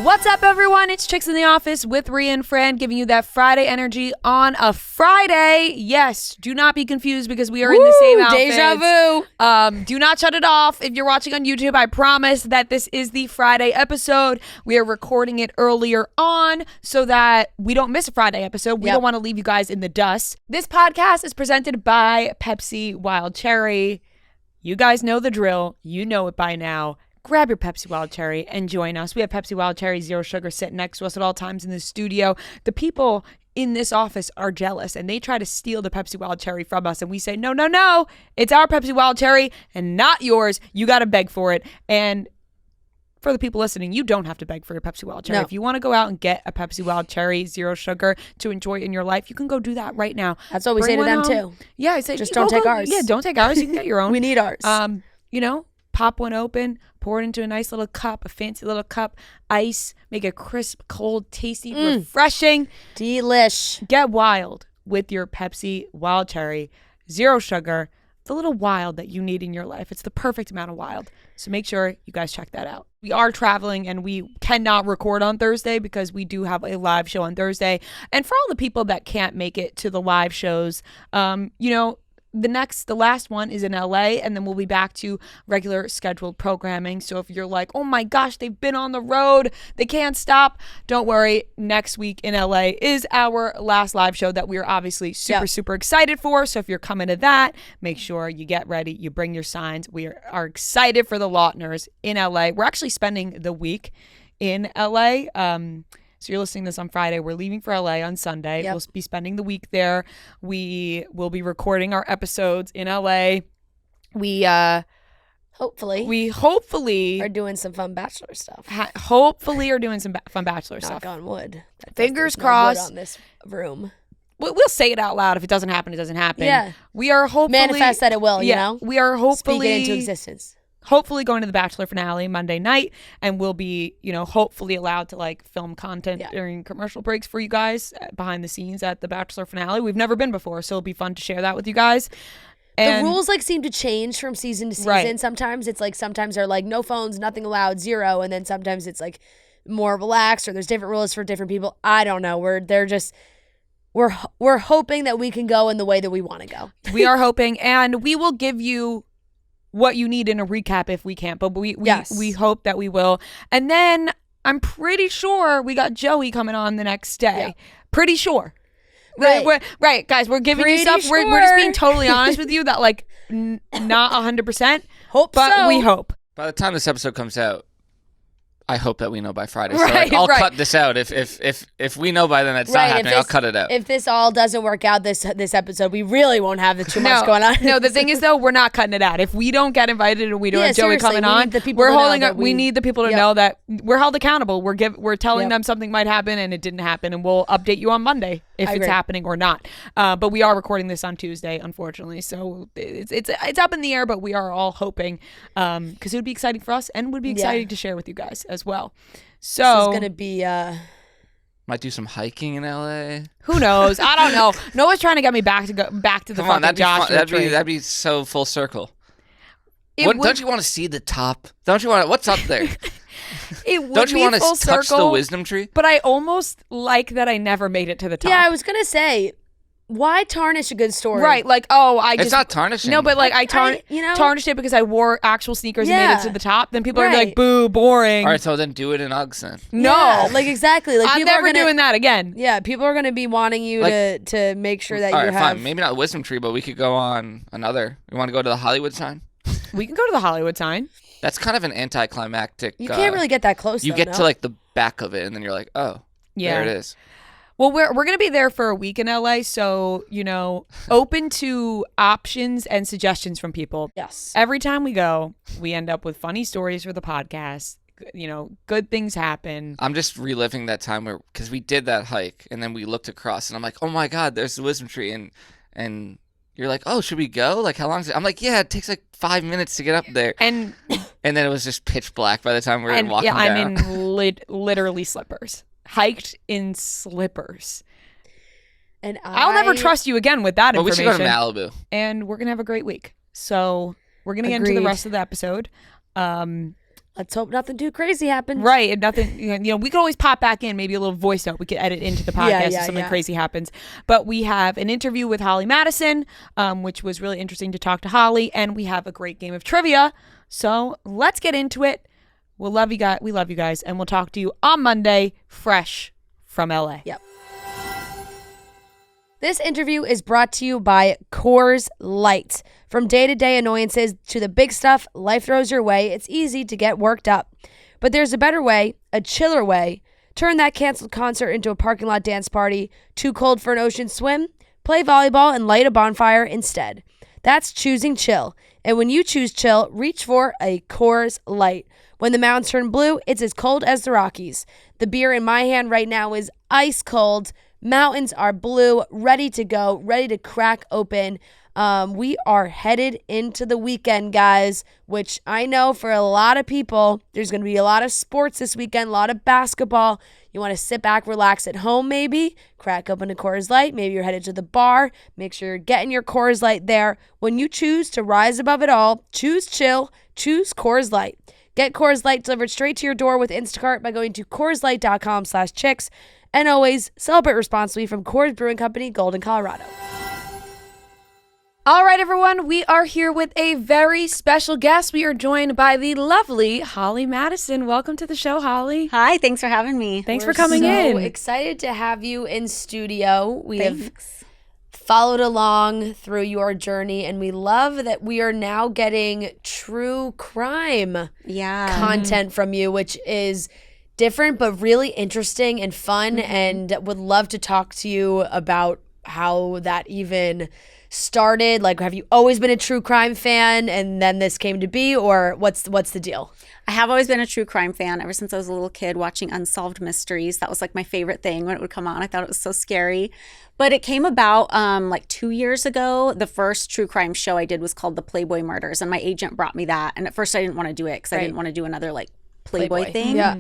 What's up, everyone? It's Chicks in the Office with Ria and Fran, giving you that Friday energy on a Friday. Yes, do not be confused because we are in the same outfits. Deja vu. Do not shut it off. If you're watching on YouTube, I promise that this is the Friday episode. We are recording it earlier on so that we don't miss a Friday episode. We don't want to leave you guys in the dust. This podcast is presented by Pepsi Wild Cherry. You guys know the drill. You know it by now. Grab your Pepsi Wild Cherry and join us. We have Pepsi Wild Cherry Zero Sugar sitting next to us at all times in the studio. The people in this office are jealous and they try to steal the Pepsi Wild Cherry from us. And we say, no, no, no. It's our Pepsi Wild Cherry and not yours. You got to beg for it. And for the people listening, you don't have to beg for your Pepsi Wild Cherry. No. If you want to go out and get a Pepsi Wild Cherry Zero Sugar to enjoy in your life, you can go do that right now. That's what we say to them too. Yeah, I say just don't take ours. Yeah, don't take ours. You can get your own. We need ours. You know, pop one open, pour it into a nice little cup, a fancy little cup, ice, make it crisp, cold, tasty, refreshing. Delish. Get wild with your Pepsi Wild Cherry, Zero Sugar, the little wild that you need in your life. It's the perfect amount of wild. So make sure you guys check that out. We are traveling and we cannot record on Thursday because we do have a live show on Thursday. And for all the people that can't make it to the live shows, you know, the last one is in LA, and then we'll be back to regular scheduled programming. So if you're like, oh my gosh, they've been on the road, they can't stop, don't worry. Next week in LA is our last live show that we are obviously super excited for. So if you're coming to that, make sure you get ready, you bring your signs. We are excited for the Lautners in LA. We're actually spending the week in LA. So you're listening to this on Friday. We're leaving for LA on Sunday. We'll be spending the week there. We will be recording our episodes in LA. We hopefully are doing some fun Bachelor stuff. Hopefully are doing some fun Bachelor stuff. Knock on wood. Fingers crossed. No wood on this room. We'll say it out loud. If it doesn't happen, it doesn't happen. Yeah. We are hopefully manifest that it will. You know. We are hopefully speak it into existence. Hopefully going to the Bachelor finale Monday night, and we'll be, you know, hopefully allowed to like film content during commercial breaks for you guys behind the scenes at the Bachelor finale. We've never been before, so it'll be fun to share that with you guys. And the rules like seem to change from season to season. Right. Sometimes it's like they're like no phones, nothing allowed, 0, and then sometimes it's like more relaxed or there's different rules for different people. I don't know. We're hoping that we can go in the way that we want to go. We are hoping, and we will give you what you need in a recap if we can't, but we hope that we will. And then I'm pretty sure we got Joey coming on the next day. Pretty sure. Right, guys, we're giving you stuff. Sure. We're just being totally honest with you that like not 100%. But we hope. By the time this episode comes out, I hope that we know by Friday. So I'll cut this out. If we know by then that's not happening, I'll cut it out. If this all doesn't work out this episode, we really won't have too much going on. No, the thing is though, we're not cutting it out. If we don't get invited and we don't have Joey coming on, we need the people to know that we're held accountable. We're telling them something might happen and it didn't happen, and we'll update you on Monday if it's happening or not. But we are recording this on Tuesday, unfortunately, so it's up in the air. But we are all hoping because it would be exciting for us and would be exciting to share with you guys as well. So this is gonna be might do some hiking in LA. Who knows? I don't know. Noah's trying to get me back to the fucking Joshua tree. That'd be so full circle. Don't you want to see the top? Don't you want what's up there? It would Don't you want to touch the wisdom tree? But I almost like that I never made it to the top. Yeah, I was gonna say, why tarnish a good story? Right, like, it's not tarnishing. No, but like I tarnished it because I wore actual sneakers and made it to the top. Then people are like, boo, boring. All right, so then do it in Uggs then. No. Like exactly. Like I'm never doing that again. Yeah, people are going to be wanting you to make sure that you have. Fine. Maybe not the wisdom tree, but we could go on another. We want to go to the Hollywood sign? We can go to the Hollywood sign. That's kind of an anticlimactic. You can't really get that close. You get to like the back of it and then you're like, oh, there it is. Well, we're going to be there for a week in LA, so, you know, open to options and suggestions from people. Yes. Every time we go, we end up with funny stories for the podcast. You know, good things happen. I'm just reliving that time because we did that hike and then we looked across and I'm like, oh my God, there's the wisdom tree. And you're like, oh, should we go? Like, how long is it? I'm like, yeah, it takes like 5 minutes to get up there. And then it was just pitch black by the time we were walking down. I'm in literally slippers. Hiked in slippers. And I'll never trust you again with that information. We should go to Malibu. And we're going to have a great week. So we're going to get into the rest of the episode. let's hope nothing too crazy happens. Right. And nothing, we could always pop back in, maybe a little voice note we could edit into the podcast if something crazy happens. But we have an interview with Holly Madison, which was really interesting to talk to Holly. And we have a great game of trivia. So let's get into it. We love you guys. And we'll talk to you on Monday, fresh from LA. Yep. This interview is brought to you by Coors Light. From day-to-day annoyances to the big stuff life throws your way, it's easy to get worked up. But there's a better way, a chiller way. Turn that canceled concert into a parking lot dance party. Too cold for an ocean swim? Play volleyball and light a bonfire instead. That's choosing chill. And when you choose chill, reach for a Coors Light. When the mountains turn blue, it's as cold as the Rockies. The beer in my hand right now is ice cold. Mountains are blue, ready to go, ready to crack open. We are headed into the weekend, guys, which I know for a lot of people, there's going to be a lot of sports this weekend, a lot of basketball. You want to sit back, relax at home maybe, crack open a Coors Light. Maybe you're headed to the bar. Make sure you're getting your Coors Light there. When you choose to rise above it all, choose chill, choose Coors Light. Get Coors Light delivered straight to your door with Instacart by going to CoorsLight.com/chicks. And always celebrate responsibly from Coors Brewing Company, Golden, Colorado. All right, everyone, we are here with a very special guest. We are joined by the lovely Holly Madison. Welcome to the show, Holly. Hi, thanks for having me. Thanks for coming in. We're so excited to have you in studio. We have followed along through your journey, and we love that we are now getting true crime content from you, which is different but really interesting and fun, and would love to talk to you about how that even started. Like, have you always been a true crime fan and then this came to be, or what's the deal? I have always been a true crime fan ever since I was a little kid, watching Unsolved Mysteries. That was like my favorite thing when it would come on. I thought it was so scary. But it came about like 2 years ago. The first true crime show I did was called The Playboy Murders, and my agent brought me that. And at first I didn't want to do it because I didn't want to do another like Playboy thing. Yeah.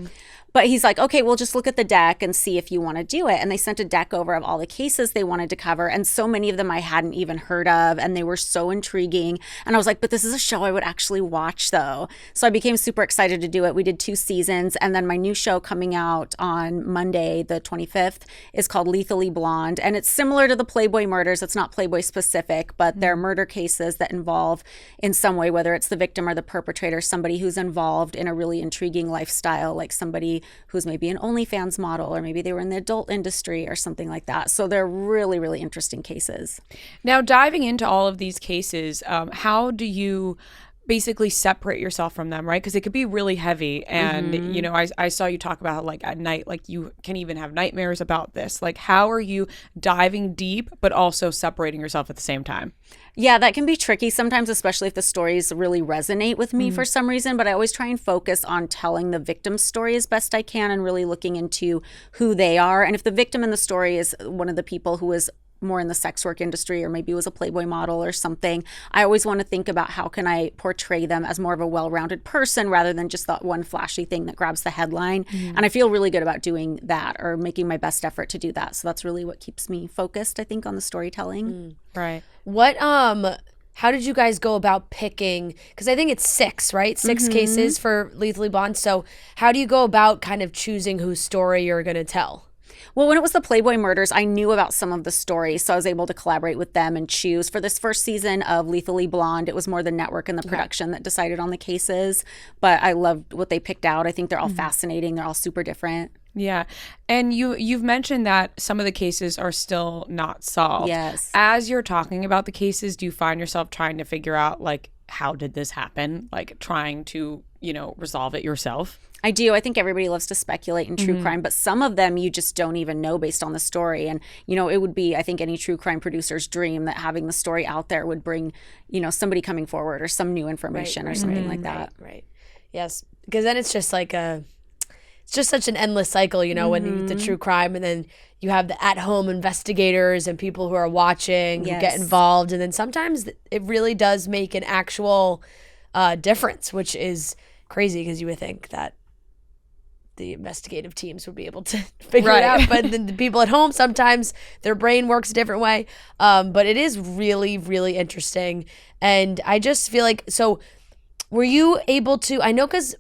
But he's like, okay, we'll just look at the deck and see if you want to do it. And they sent a deck over of all the cases they wanted to cover. And so many of them I hadn't even heard of. And they were so intriguing. And I was like, but this is a show I would actually watch, though. So I became super excited to do it. We did 2 seasons. And then my new show coming out on Monday, the 25th, is called Lethally Blonde. And it's similar to the Playboy Murders. It's not Playboy specific, but they're murder cases that involve in some way, whether it's the victim or the perpetrator, somebody who's involved in a really intriguing lifestyle, like somebody who's maybe an OnlyFans model, or maybe they were in the adult industry or something like that. So they're really, really interesting cases. Now, diving into all of these cases, how do you basically separate yourself from them, right? Because it could be really heavy. And, you know, I saw you talk about like at night, like you can even have nightmares about this. Like, how are you diving deep, but also separating yourself at the same time? Yeah, that can be tricky sometimes, especially if the stories really resonate with me for some reason. But I always try and focus on telling the victim's story as best I can and really looking into who they are. And if the victim in the story is one of the people who is more in the sex work industry, or maybe was a Playboy model or something, I always want to think about how can I portray them as more of a well-rounded person rather than just that one flashy thing that grabs the headline. And I feel really good about doing that, or making my best effort to do that. So that's really what keeps me focused, I think, on the storytelling. Right. What how did you guys go about picking, because I think it's 6, right? 6 cases for Lethally Blonde. So how do you go about kind of choosing whose story you're going to tell? Well, when it was the Playboy Murders, I knew about some of the stories, so I was able to collaborate with them and choose. For this first season of Lethally Blonde, it was more the network and the production that decided on the cases, but I loved what they picked out. I think they're all fascinating. They're all super different. Yeah. And you've mentioned that some of the cases are still not solved. Yes. As you're talking about the cases, do you find yourself trying to figure out, like, how did this happen? Like, trying to, you know, resolve it yourself? I do. I think everybody loves to speculate in true crime, but some of them you just don't even know based on the story. And, you know, it would be, I think, any true crime producer's dream that having the story out there would bring, you know, somebody coming forward or some new information or something like that. Right. Yes. Because then it's just like it's just such an endless cycle, you know, when you, the true crime, and then you have the at-home investigators and people who are watching, who get involved. And then sometimes it really does make an actual difference, which is crazy because you would think that the investigative teams would be able to figure it out. But the people at home, sometimes their brain works a different way. But it is really, really interesting. And I just feel like, so were you able to, I know because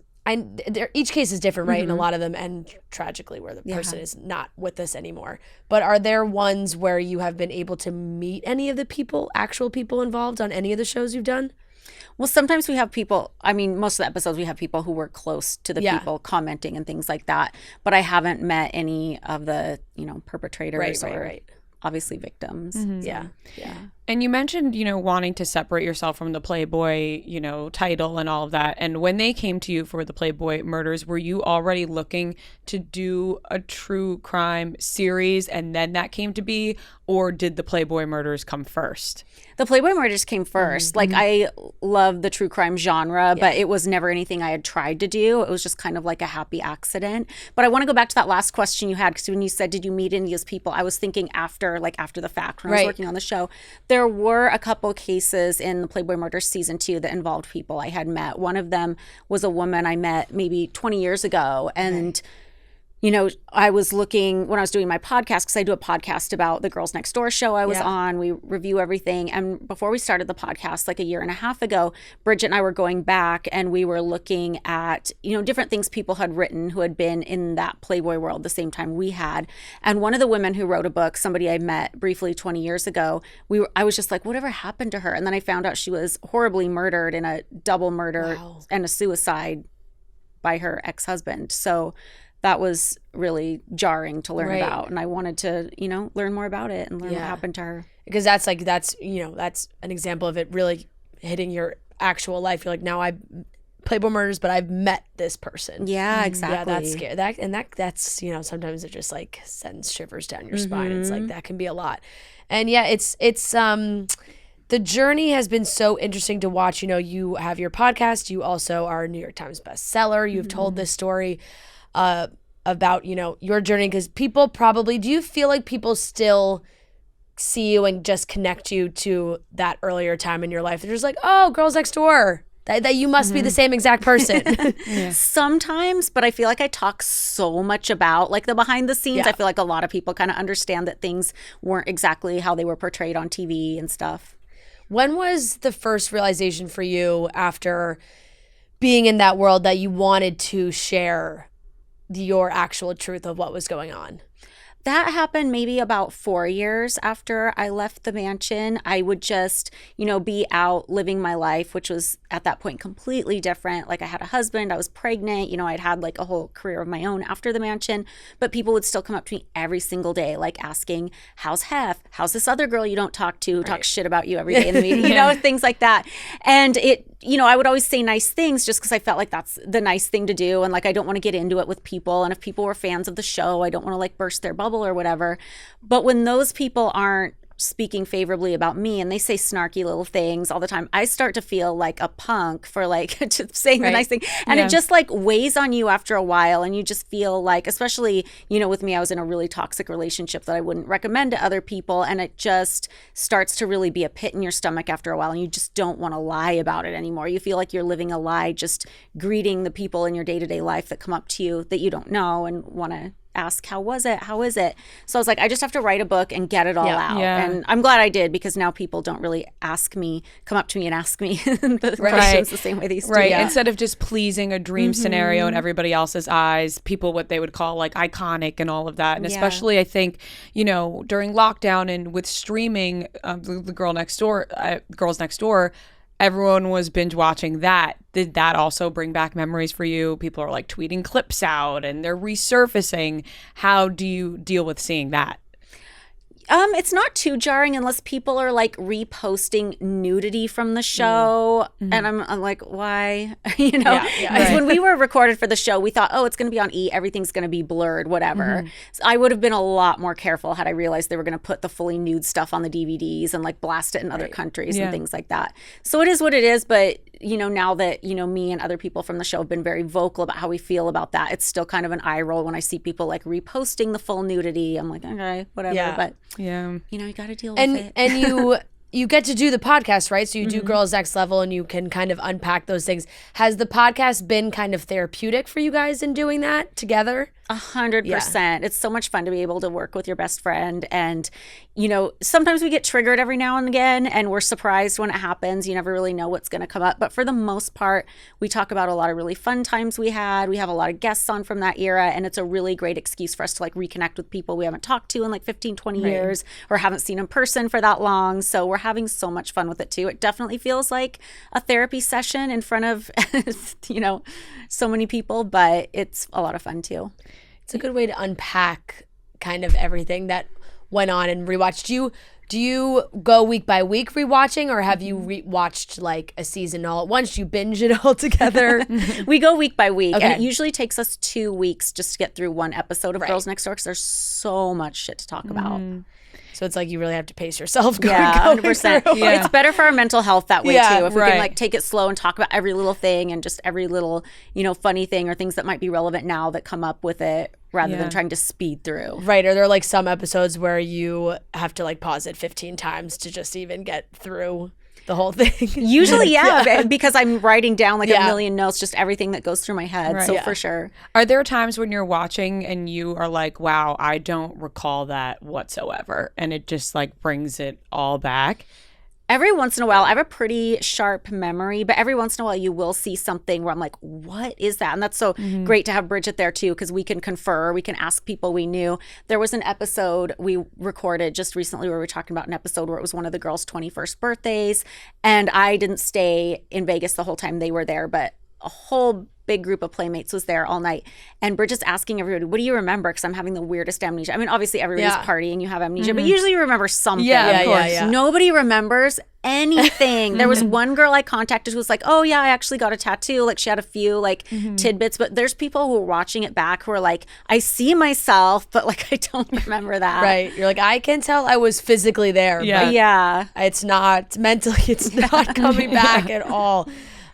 each case is different, right? And a lot of them end tragically where the person is not with us anymore. But are there ones where you have been able to meet any of the actual people involved on any of the shows you've done? Well, sometimes we have people, I mean, most of the episodes we have people who were close to the people commenting and things like that. But I haven't met any of the, perpetrators or obviously victims. Yeah. And you mentioned, wanting to separate yourself from the Playboy, title and all of that. And when they came to you for the Playboy murders, were you already looking to do a true crime series and then that came to be? Or did the Playboy murders come first? The Playboy murders came first. Like, I love the true crime genre, but it was never anything I had tried to do. It was just kind of like a happy accident. But I want to go back to that last question you had, because when you said, did you meet any of those people? I was thinking after the fact, when I was working on the show. There were a couple cases in the Playboy Murders season 2 that involved people I had met. One of them was a woman I met maybe 20 years ago. And I was looking when I was doing my podcast, because I do a podcast about the Girls Next Door show I was on. We review everything. And before we started the podcast, like a year and a half ago, Bridget and I were going back and we were looking at, different things people had written who had been in that Playboy world the same time we had. And one of the women who wrote a book, somebody I met briefly 20 years ago, I was just like, whatever happened to her? And then I found out she was horribly murdered in a double murder and a suicide by her ex-husband. So that was really jarring to learn about. And I wanted to, learn more about it and learn what happened to her. Because that's an example of it really hitting your actual life. You're like, now I Playboy murders, but I've met this person. Yeah, exactly. Yeah, that's scary. That's sometimes it just like sends shivers down your spine. It's like, that can be a lot. And yeah, it's the journey has been so interesting to watch. You have your podcast. You also are a New York Times bestseller. You've told this story about, your journey, because people probably, do you feel like people still see you and just connect you to that earlier time in your life? They're just like, oh, Girls Next Door, that you must be the same exact person. Sometimes, but I feel like I talk so much about like the behind the scenes. I feel like a lot of people kind of understand that things weren't exactly how they were portrayed on TV and stuff. When was the first realization for you after being in that world that you wanted to share your actual truth of what was going on? That happened maybe about 4 years after I left the mansion. I would just, be out living my life, which was at that point completely different. Like, I had a husband, I was pregnant, I'd had like a whole career of my own after the mansion, but people would still come up to me every single day, like asking, how's Hef? How's this other girl you don't talk to who talks shit about you every day in the meeting, things like that. And I would always say nice things just because I felt like that's the nice thing to do. And like, I don't want to get into it with people. And if people were fans of the show, I don't want to like burst their bubble or whatever. But when those people aren't speaking favorably about me and they say snarky little things all the time, I start to feel like a punk for like just saying the nice thing. And it just like weighs on you after a while. And you just feel like, especially, with me, I was in a really toxic relationship that I wouldn't recommend to other people. And it just starts to really be a pit in your stomach after a while. And you just don't want to lie about it anymore. You feel like you're living a lie, just greeting the people in your day-to-day life that come up to you that you don't know and want to ask, how is it? So I was like, I just have to write a book and get it all out. And I'm glad I did, because now people don't really come up to me and ask me the questions the same way they used to. Instead of just pleasing a dream scenario in everybody else's eyes, people what they would call like iconic and all of that. And especially I think, during lockdown and with streaming, the Girls Next Door, everyone was binge watching that. Did that also bring back memories for you? People are like tweeting clips out and they're resurfacing. How do you deal with seeing that? It's not too jarring unless people are like reposting nudity from the show. And I'm like, why? Because when we were recorded for the show, we thought, oh, it's going to be on E. Everything's going to be blurred, whatever. So I would have been a lot more careful had I realized they were going to put the fully nude stuff on the DVDs and like blast it in other countries and things like that. So it is what it is. But, now that, me and other people from the show have been very vocal about how we feel about that, it's still kind of an eye roll when I see people like reposting the full nudity. I'm like, okay, whatever. But you got to deal with it. And you get to do the podcast, right? So you do Girls Next Level and you can kind of unpack those things. Has the podcast been kind of therapeutic for you guys in doing that together? 100%. It's so much fun to be able to work with your best friend. And, you know, sometimes we get triggered every now and again and we're surprised when it happens. You never really know what's going to come up. But for the most part, we talk about a lot of really fun times we had. We have a lot of guests on from that era. And it's a really great excuse for us to like reconnect with people we haven't talked to in like 15, 20 years or haven't seen in person for that long. So we're having so much fun with it too. It definitely feels like a therapy session in front of, you know, so many people, but it's a lot of fun too. It's a good way to unpack kind of everything that went on and rewatch. Do you go week by week rewatching, or have you rewatched like a season all at once? Do you binge it all together? We go week by week. Okay. And it usually takes us 2 weeks just to get through one episode of Girls Next Door because there's so much shit to talk about. So it's like you really have to pace yourself. Yeah, going 100%. through. Yeah. It's better for our mental health that way Yeah, too. If we right. can like take it slow and talk about every little thing and just every little, you know, funny thing or things that might be relevant now that come up with it rather than trying to speed through. Right. Are there like some episodes where you have to like pause it 15 times to just even get through the whole thing? Usually, yeah, because I'm writing down like a million notes, just everything that goes through my head. Right. So for sure. Are there times when you're watching and you are like, wow, I don't recall that whatsoever, and it just like brings it all back? Every once in a while, I have a pretty sharp memory, but every once in a while you will see something where I'm like, what is that? And that's so great to have Bridget there too, because we can confer, we can ask people we knew. There was an episode we recorded just recently where we were talking about an episode where it was one of the girls' 21st birthdays. And I didn't stay in Vegas the whole time they were there, but a whole big group of playmates was there all night. And Bridget's asking everybody, what do you remember? Because I'm having the weirdest amnesia. I mean, obviously everybody's partying, you have amnesia, but usually you remember something. Yeah, of course. Nobody remembers anything. There was one girl I contacted who was like, oh yeah, I actually got a tattoo. Like she had a few like tidbits, but there's people who are watching it back who are like, I see myself, but like I don't remember that. Right. You're like, I can tell I was physically there. Yeah. But Yeah. it's not mentally, it's not coming back at all.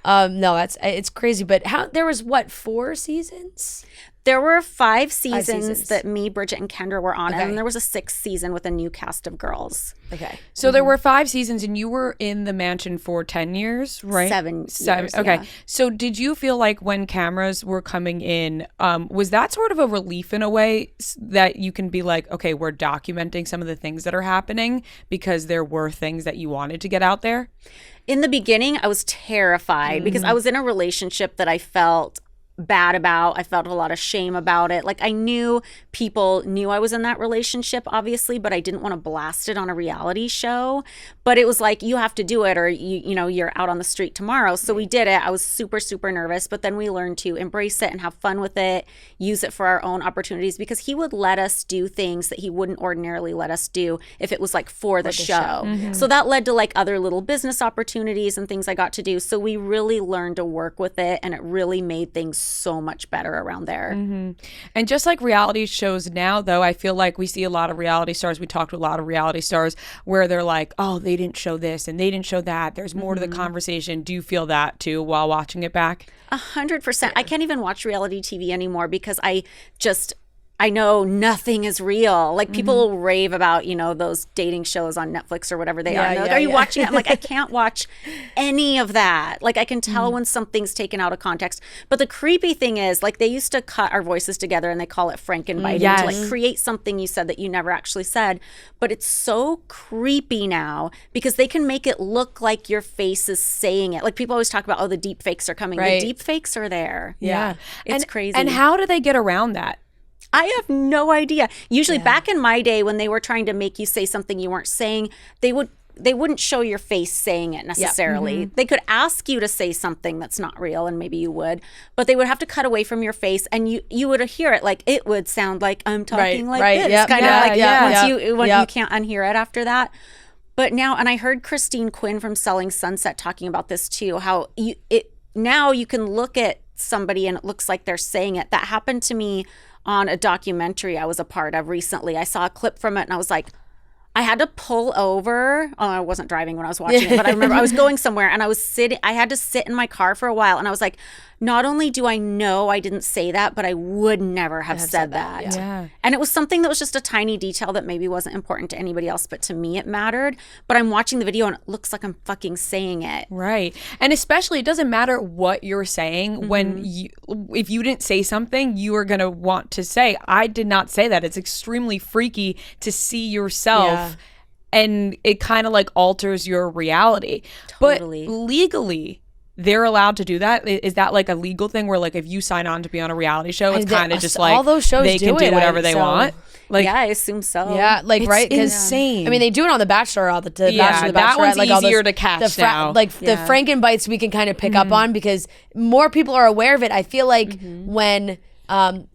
No, it's crazy. But there was 4 seasons? There were 5 seasons seasons. that me, Bridget, and Kendra were on, Okay. and then there was a 6th season with a new cast of girls. Okay. So there were 5 seasons, and you were in the mansion for 10 years, right? 7 years, Okay. yeah. So did you feel like when cameras were coming in, was that sort of a relief in a way that you can be like, okay, we're documenting some of the things that are happening because there were things that you wanted to get out there? In the beginning, I was terrified because I was in a relationship that I felt bad about. I felt a lot of shame about it. Like I knew people knew I was in that relationship, obviously, but I didn't want to blast it on a reality show. But it was like, you have to do it or you know, you're out on the street tomorrow. So we did it. I was super, super nervous, but then we learned to embrace it and have fun with it, use it for our own opportunities because he would let us do things that he wouldn't ordinarily let us do if it was like for the show. So that led to like other little business opportunities and things I got to do. So we really learned to work with it and it really made things so much better around there. And just like reality shows now, though, I feel like we see a lot of reality stars. We talk to a lot of reality stars where they're like, oh, they didn't show this and they didn't show that. There's more to the conversation. Do you feel that too while watching it back? 100%. I can't even watch reality TV anymore because I know nothing is real. Like people will rave about, you know, those dating shows on Netflix or whatever they are. And they're like, are you watching it? I'm like, I can't watch any of that. Like I can tell when something's taken out of context. But the creepy thing is like they used to cut our voices together and they call it Frankenbiting to like create something you said that you never actually said. But it's so creepy now because they can make it look like your face is saying it. Like people always talk about, oh, the deep fakes are coming. Right. The deep fakes are there. Yeah. It's crazy. And how do they get around that? I have no idea. Usually back in my day when they were trying to make you say something you weren't saying, they wouldn't show your face saying it necessarily. They could ask you to say something that's not real and maybe you would, but they would have to cut away from your face and you would hear it like it would sound like I'm talking like this. Yep. Kind of like once Yep. you can't unhear it after that. But now, and I heard Christine Quinn from Selling Sunset talking about this too, how now you can look at somebody and it looks like they're saying it. That happened to me on a documentary I was a part of recently. I saw a clip from it and I was like, I had to pull over. Oh, I wasn't driving when I was watching it, but I remember I was going somewhere and I had to sit in my car for a while. And I was like, not only do I know I didn't say that, but I would never have said that. Yeah. And it was something that was just a tiny detail that maybe wasn't important to anybody else, but to me it mattered. But I'm watching the video and it looks like I'm fucking saying it. Right. And especially, it doesn't matter what you're saying when if you didn't say something, you are going to want to say, I did not say that. It's extremely freaky to see yourself and it kind of like alters your reality. Totally. But legally, they're allowed to do that? Is that like a legal thing where like if you sign on to be on a reality show, it's kind of just like all those shows they can do whatever they want? Like, yeah, I assume so. Yeah, like it's right, insane. I mean, they do it on The Bachelor all the time. Yeah, that one's like all easier to catch now. Like the Frankenbites, we can kind of pick up on because more people are aware of it. I feel like when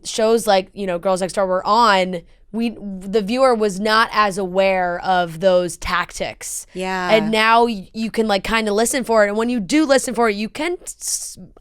shows like Girls Next Door were on, the viewer was not as aware of those tactics. Yeah. And now you can like kind of listen for it. And when you do listen for it, you can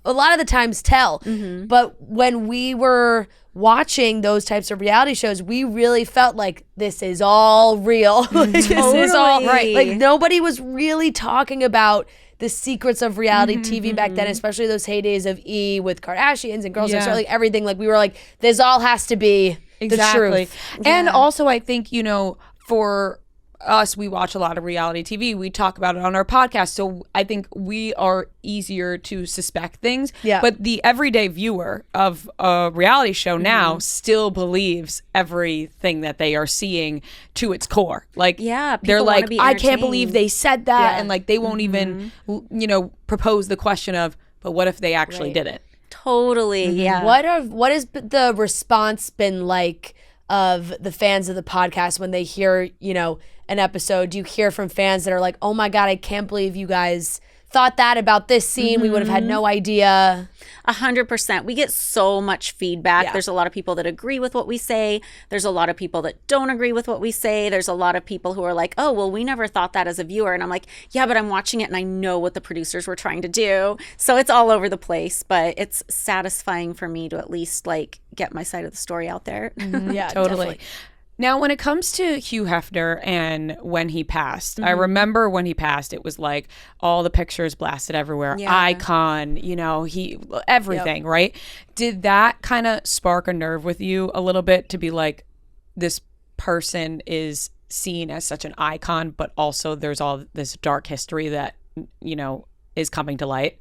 a lot of the times tell. But when we were watching those types of reality shows, we really felt like this is all real. This is all right. Like nobody was really talking about the secrets of reality TV back then, especially those heydays of E! With Kardashians and Girls Next Door, like everything. Like we were like, this all has to be the truth. And also, I think, for us, we watch a lot of reality TV. We talk about it on our podcast. So I think we are easier to suspect things. Yeah. But the everyday viewer of a reality show now still believes everything that they are seeing to its core. Like, yeah, they're people wanna like, be I can't believe entertained. they said that. Yeah. And like, they won't even, propose the question of, but what if they actually did it? Totally. Yeah. What has the response been like of the fans of the podcast when they hear, an episode? Do you hear from fans that are like, oh my God, I can't believe you guys thought that about this scene? We would have had no idea. 100%. We get so much feedback. Yeah. There's a lot of people that agree with what we say. There's a lot of people that don't agree with what we say. There's a lot of people who are like, oh, well, we never thought that as a viewer. And I'm like, yeah, but I'm watching it and I know what the producers were trying to do. So it's all over the place, but it's satisfying for me to at least like get my side of the story out there. Yeah, Totally. definitely. Now, when it comes to Hugh Hefner and when he passed, I remember when he passed, it was like all the pictures blasted everywhere. Yeah. Icon, everything, right? Did that kind of spark a nerve with you a little bit to be like, this person is seen as such an icon, but also there's all this dark history that, is coming to light?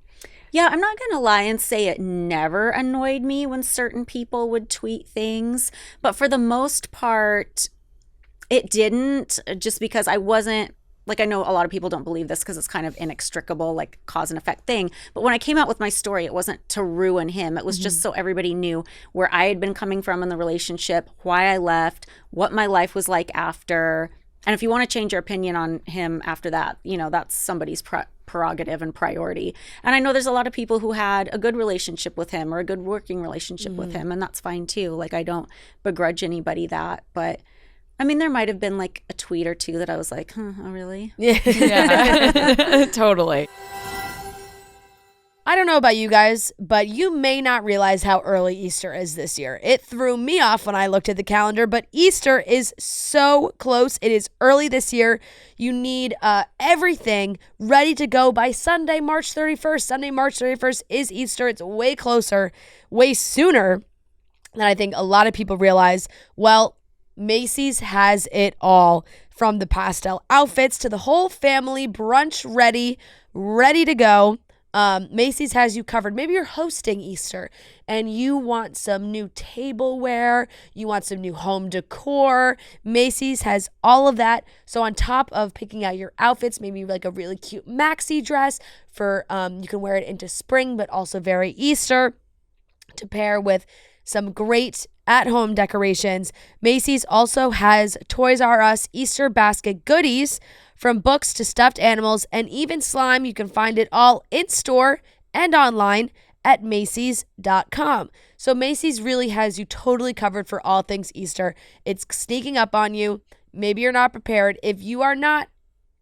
Yeah, I'm not going to lie and say it never annoyed me when certain people would tweet things. But for the most part, it didn't, just because I wasn't, like, I know a lot of people don't believe this because it's kind of inextricable, like cause and effect thing. But when I came out with my story, it wasn't to ruin him. It was just so everybody knew where I had been coming from in the relationship, why I left, what my life was like after. And if you want to change your opinion on him after that, that's somebody's prerogative and priority. And I know there's a lot of people who had a good relationship with him or a good working relationship with him, and that's fine too. Like, I don't begrudge anybody that, but I mean, there might have been like a tweet or two that I was like, oh, really? Yeah, totally. I don't know about you guys, but you may not realize how early Easter is this year. It threw me off when I looked at the calendar, but Easter is so close. It is early this year. You need everything ready to go by Sunday, March 31st. Sunday, March 31st is Easter. It's way closer, way sooner than I think a lot of people realize. Well, Macy's has it all, from the pastel outfits to the whole family brunch ready to go. Macy's has you covered. Maybe you're hosting Easter and you want some new tableware, you want some new home decor. Macy's has all of that. So on top of picking out your outfits, maybe like a really cute maxi dress for you can wear it into spring, but also very Easter, to pair with some great at-home decorations. Macy's also has Toys R Us Easter basket goodies, from books to stuffed animals and even slime. You can find it all in-store and online at Macy's.com. So Macy's really has you totally covered for all things Easter. It's sneaking up on you. Maybe you're not prepared. If you are not,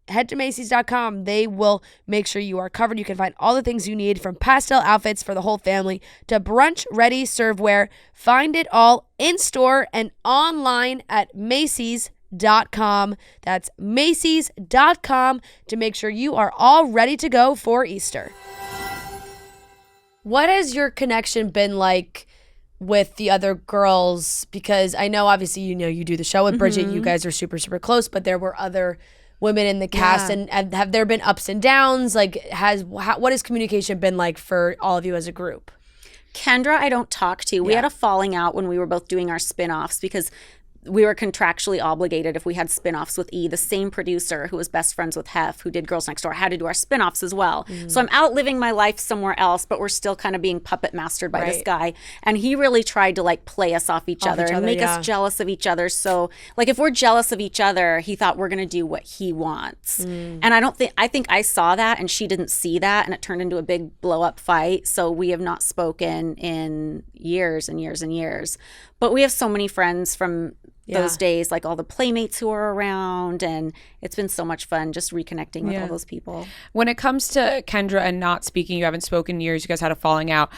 head to Macy's.com. They will make sure you are covered. You can find all the things you need, from pastel outfits for the whole family to brunch-ready serveware. Find it all in-store and online at Macy's.com. Macy's.com. That's Macy's.com to make sure you are all ready to go for Easter. What has your connection been like with the other girls? Because I know obviously, you do the show with Bridget. You guys are super, super close, but there were other women in the cast. And have there been ups and downs? Like, what has communication been like for all of you as a group? Kendra, I don't talk to. We had a falling out when we were both doing our spinoffs because we were contractually obligated if we had spinoffs with E. The same producer who was best friends with Hef, who did Girls Next Door, had to do our spinoffs as well. So I'm out living my life somewhere else, but we're still kind of being puppet mastered by this guy. And he really tried to like play us off each other and make us jealous of each other. So like if we're jealous of each other, he thought we're going to do what he wants. And I think I saw that and she didn't see that, and it turned into a big blow up fight. So we have not spoken in years and years and years. But we have so many friends from those days, like all the playmates who are around, and it's been so much fun just reconnecting with all those people. When it comes to Kendra and not speaking, you haven't spoken in years, you guys had a falling out.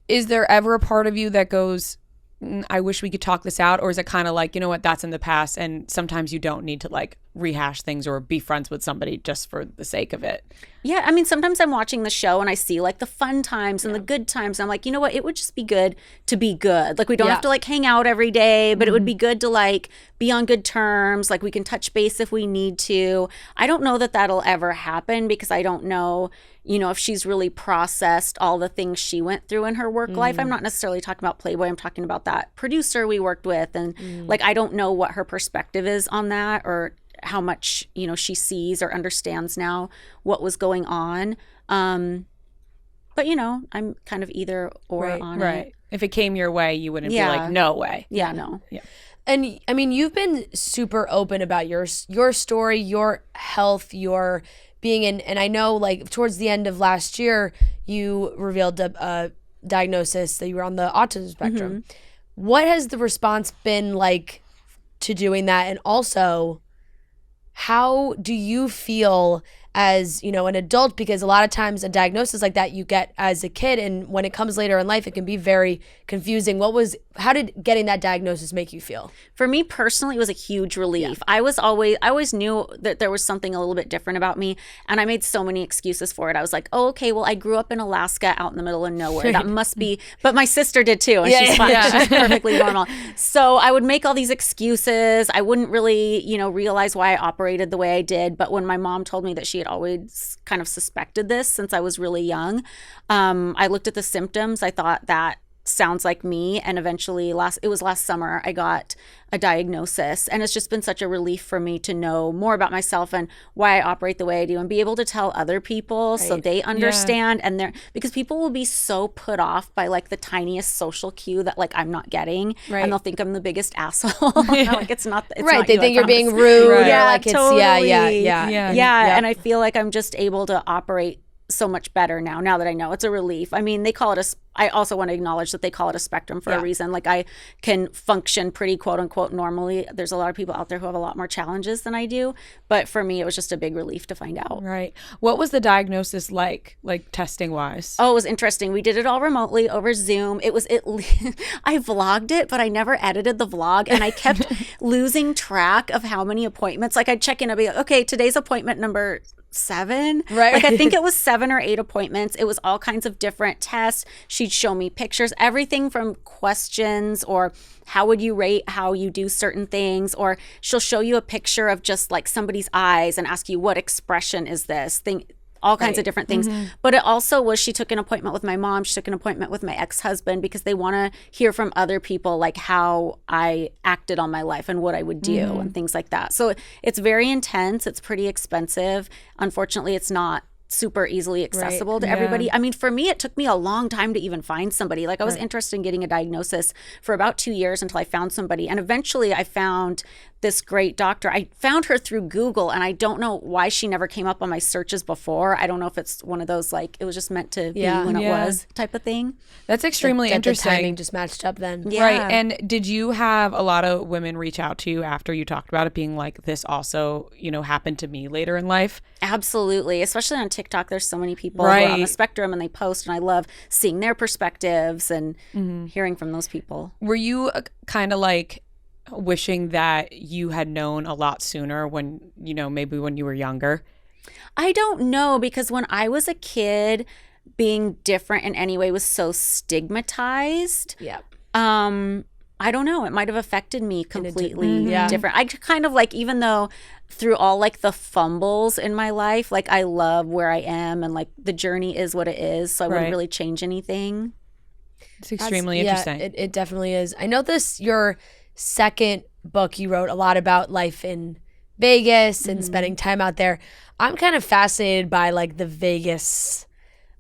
Is there ever a part of you that goes, I wish we could talk this out? Or is it kind of like, you know what, that's in the past, and sometimes you don't need to like rehash things or be friends with somebody just for the sake of it? Yeah, I mean, sometimes I'm watching the show and I see like the fun times and the good times. And I'm like, you know what? It would just be good to be good. Like we don't have to like hang out every day, but it would be good to like be on good terms. Like we can touch base if we need to. I don't know that that'll ever happen because I don't know, if she's really processed all the things she went through in her work life. I'm not necessarily talking about Playboy. I'm talking about that producer we worked with. And like, I don't know what her perspective is on that or how much, she sees or understands now what was going on. But, I'm kind of either or on it. If it came your way, you wouldn't be like, no way. Yeah, no. Yeah. And I mean, you've been super open about your story, your health, your being in, and I know like towards the end of last year, you revealed a diagnosis that you were on the autism spectrum. What has the response been like to doing that? And also, how do you feel as, an adult? Because a lot of times a diagnosis like that you get as a kid, and when it comes later in life, it can be very confusing. How did getting that diagnosis make you feel? For me personally, it was a huge relief. I always knew that there was something a little bit different about me, and I made so many excuses for it. I was like, oh, okay, well, I grew up in Alaska out in the middle of nowhere. That must be, but my sister did too, and she's fine. She's perfectly normal. So I would make all these excuses. I wouldn't really, realize why I operated the way I did. But when my mom told me that she had always kind of suspected this since I was really young, I looked at the symptoms. I thought that sounds like me, and eventually it was last summer I got a diagnosis, and it's just been such a relief for me to know more about myself and why I operate the way I do and be able to tell other people so they understand. And because people will be so put off by like the tiniest social cue that like I'm not getting, and they'll think I'm the biggest asshole. Like it's not not they you, think you're being rude. Yeah, like totally. Yeah. And I feel like I'm just able to operate so much better now that I know. It's a relief. I mean, they call it I also want to acknowledge that they call it a spectrum for a reason. Like I can function pretty quote unquote normally. There's a lot of people out there who have a lot more challenges than I do. But for me, it was just a big relief to find out. Right. What was the diagnosis like testing wise? Oh, it was interesting. We did it all remotely over Zoom. I vlogged it, but I never edited the vlog. And I kept losing track of how many appointments. Like I'd check in, I'd be like, okay, today's appointment number 7. Like I think it was 7 or 8 appointments. It was all kinds of different tests. She'd show me pictures, everything from questions or how would you rate how you do certain things, or she'll show you a picture of just like somebody's eyes and ask you what expression is this thing. All kinds of different things. But it also was, she took an appointment with my mom. She took an appointment with my ex-husband because they want to hear from other people like how I acted on my life and what I would do and things like that. So it's very intense. It's pretty expensive. Unfortunately, it's not super easily accessible to everybody. I mean, for me, it took me a long time to even find somebody. Like I was interested in getting a diagnosis for about 2 years until I found somebody. And eventually I found this great doctor. I found her through Google, and I don't know why she never came up on my searches before. I don't know if it's one of those like it was just meant to be when it was type of thing. That's extremely interesting. The timing just matched up then. Yeah. Right. And did you have a lot of women reach out to you after you talked about it, being like, this also, happened to me later in life? Absolutely. Especially on TikTok, there's so many people who are on the spectrum and they post, and I love seeing their perspectives and hearing from those people. Were you kind of like wishing that you had known a lot sooner when, maybe when you were younger? I don't know, because when I was a kid, being different in any way was so stigmatized. Yeah. I don't know. It might have affected me completely different. I kind of like, even though through all like the fumbles in my life, like I love where I am and like the journey is what it is. So I wouldn't really change anything. It's extremely interesting. Yeah, it definitely is. I know your second book, you wrote a lot about life in Vegas and spending time out there. I'm kind of fascinated by like the Vegas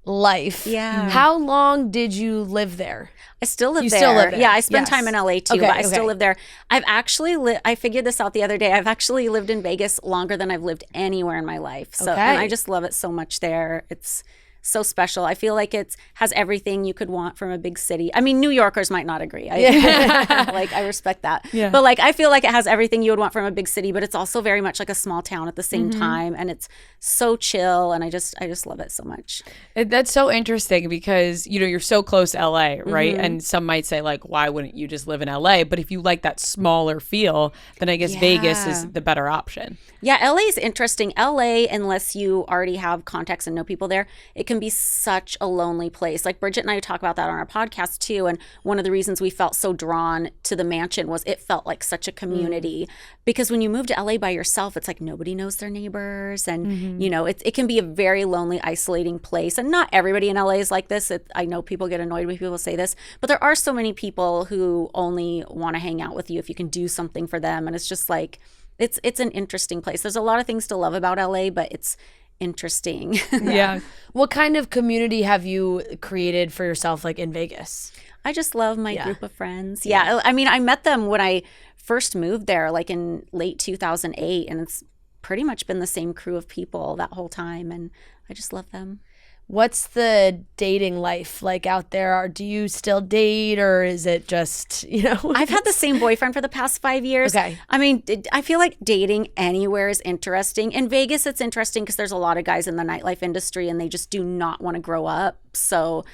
life. Yeah. How long did you live there? I still live You there. still live there? Yeah, I spend Yes. time in LA too, Okay, but I still live there. I've actually I figured this out the other day. I've actually lived in Vegas longer than I've lived anywhere in my life. So and I just love it so much there. It's so special. I feel like it has everything you could want from a big city. I mean, New Yorkers might not agree. I respect that. Yeah. But like I feel like it has everything you would want from a big city, but it's also very much like a small town at the same time, and it's so chill, and I just love it so much. That's so interesting because, you're so close to LA, right? And some might say like, why wouldn't you just live in LA? But if you like that smaller feel, then I guess Vegas is the better option. Yeah, LA is interesting. LA, unless you already have contacts and know people there, it can be such a lonely place. Like Bridget and I talk about that on our podcast too. And one of the reasons we felt so drawn to the mansion was it felt like such a community. Because when you move to LA by yourself, it's like nobody knows their neighbors. And, it can be a very lonely, isolating place. And not everybody in LA is like this. I know people get annoyed when people say this, but there are so many people who only want to hang out with you if you can do something for them. And it's just like, it's an interesting place. There's a lot of things to love about LA, but it's interesting. Yeah. What kind of community have you created for yourself, like in Vegas? I just love my group of friends. Yeah. I mean, I met them when I first moved there, like in late 2008, and it's pretty much been the same crew of people that whole time, and I just love them. What's the dating life like out there? Do you still date, or is it just, I've had the same boyfriend for the past 5 years. Okay. I mean, I feel like dating anywhere is interesting. In Vegas, it's interesting because there's a lot of guys in the nightlife industry and they just do not want to grow up. So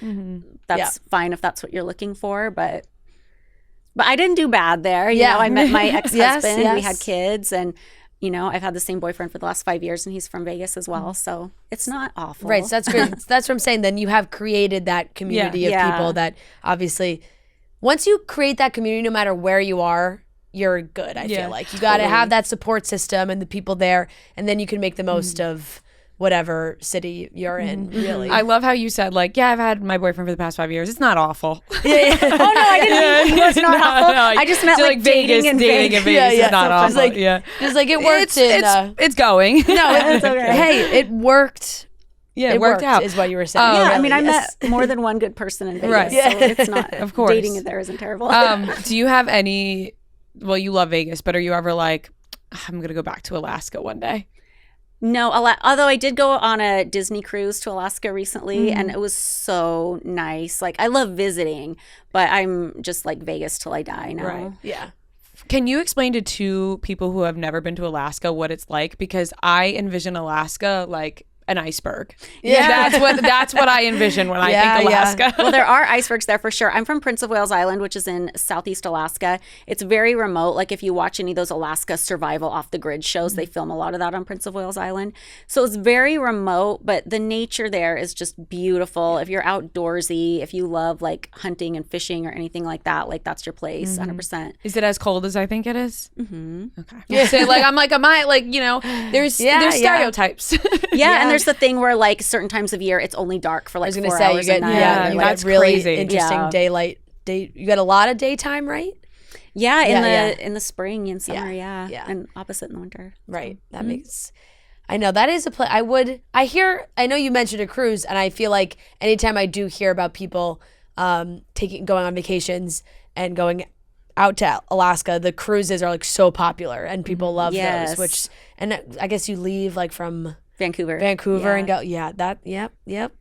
that's fine if that's what you're looking for. But I didn't do bad there. You know, I met my ex-husband. Yes. We had kids, and I've had the same boyfriend for the last 5 years, and he's from Vegas as well. So it's not awful. Right. So that's great. That's what I'm saying. Then you have created that community of people that obviously, once you create that community, no matter where you are, you're good. I feel like you got to have that support system and the people there, and then you can make the most of whatever city you're in, really. I love how you said, like, I've had my boyfriend for the past 5 years. It's not awful. Oh, no, I didn't mean he was not awful. No, I just meant so, like dating in Vegas. is not awful. It's like it worked. It's going. No, it's okay. Hey, it worked. Yeah, it worked out. Is what you were saying. Yeah, really, I mean, I met more than one good person in Vegas, Right. so it's not, Of course. dating in there isn't terrible. Do you have any, well, you love Vegas, but are you ever like, I'm going to go back to Alaska one day? No, although I did go on a Disney cruise to Alaska recently, and it was so nice. Like, I love visiting, but I'm just like Vegas till I die now. Right. Yeah. Can you explain to two people who have never been to Alaska what it's like? Because I envision Alaska like an iceberg. Yeah. That's what I envision when I think Alaska. Well, there are icebergs there for sure. I'm from Prince of Wales Island, which is in southeast Alaska. It's very remote. Like if you watch any of those Alaska survival off the grid shows, they film a lot of that on Prince of Wales Island. So it's very remote, but the nature there is just beautiful. If you're outdoorsy, if you love like hunting and fishing or anything like that, like that's your place, 100%. Is it as cold as I think it is? Mm-hmm. Okay. Yeah. So there's stereotypes. Yeah, and there's the thing where like certain times of year it's only dark for like 4 hours a night. You that's get really crazy. interesting daylight. You got a lot of daytime, right? Yeah, in the spring and summer, and opposite in the winter. Right. That makes. I know that is a place I know you mentioned a cruise, and I feel like anytime I do hear about people going on vacations and going out to Alaska, the cruises are like so popular and people love those. And I guess you leave like from Vancouver and go. Yep.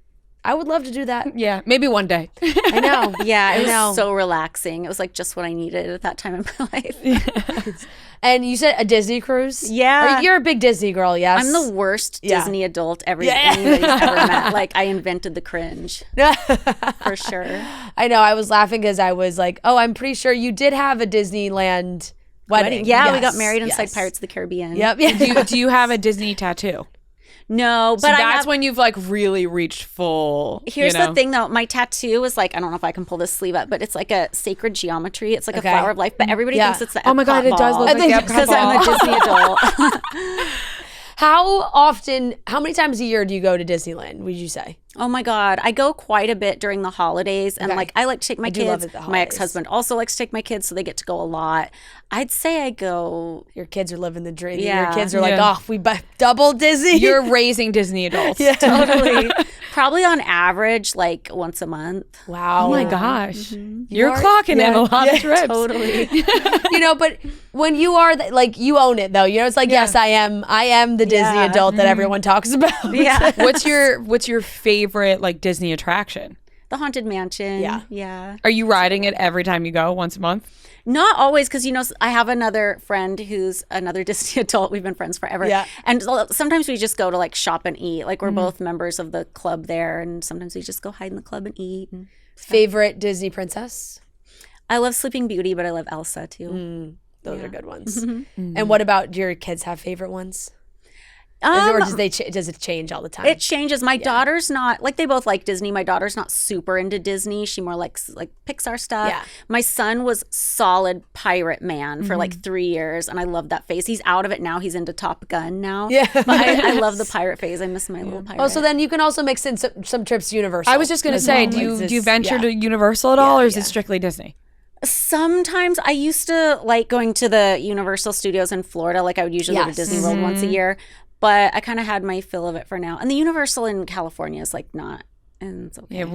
I would love to do that. Yeah, maybe one day. I know. Yeah, it was so relaxing. It was like just what I needed at that time in my life. And you said a Disney cruise? Yeah. You're a big Disney girl, yes? I'm the worst Disney adult anybody's ever met. Like, I invented the cringe. For sure. I know. I was laughing because I was like, oh, I'm pretty sure you did have a Disneyland Wedding. Yeah, we Yes, got married inside yes. Pirates of the Caribbean. Yep. Do you have a Disney tattoo? No, but So I that's have, when you've like really reached full. here's you know? the thing though, my tattoo is like, I don't know if I can pull this sleeve up, but it's like a sacred geometry. It's like a flower of life, but everybody Yeah. thinks it's the Oh my God, Epcot it does ball. look like the Epcot because I'm a ball. Disney adult. How many times a year do you go to Disneyland, would you say? Oh my God. I go quite a bit during the holidays. And Okay. like, I like to take my do love kids. it the My holidays. ex-husband also likes to take my kids, so they get to go a lot. I'd say I go, Your kids are living the dream. Yeah. Your kids are like, Yeah. oh, we buy double Disney. You're raising Disney adults. totally, probably on average, like once a month. wow. Oh my gosh. You're are- clocking in yeah, a lot of trips. Totally. But when you are like, you own it though. It's like, yes, I am the Disney Yeah. adult that everyone talks about. Yeah. What's your favorite like Disney attraction? The Haunted Mansion. Yeah. Yeah. Are you riding it every time you go, once a month? Not always, because I have another friend who's another Disney adult. We've been friends forever. Yeah. And sometimes we just go to like shop and eat. Like we're both members of the club there, and sometimes we just go hide in the club and eat. And Favorite Disney princess? I love Sleeping Beauty, but I love Elsa too. Those are good ones. And what about, do your kids have favorite ones? Or does it change all the time? It changes. My daughter's not like, they both like Disney. My daughter's not super into Disney. She more likes like Pixar stuff. Yeah. My son was solid pirate man for like 3 years, and I love that phase. He's out of it now. He's into Top Gun now. Yeah. But I love the pirate phase. I miss my little pirate. Oh, so then you can also mix in some trips to Universal. I was just gonna as say, well. do you venture to Universal at all, or is it strictly Disney? Sometimes I used to like going to the Universal Studios in Florida. Like I would usually go to Yes. Disney World once a year, but I kind of had my fill of it for now. And the Universal in California is like not, and it's okay. Yeah,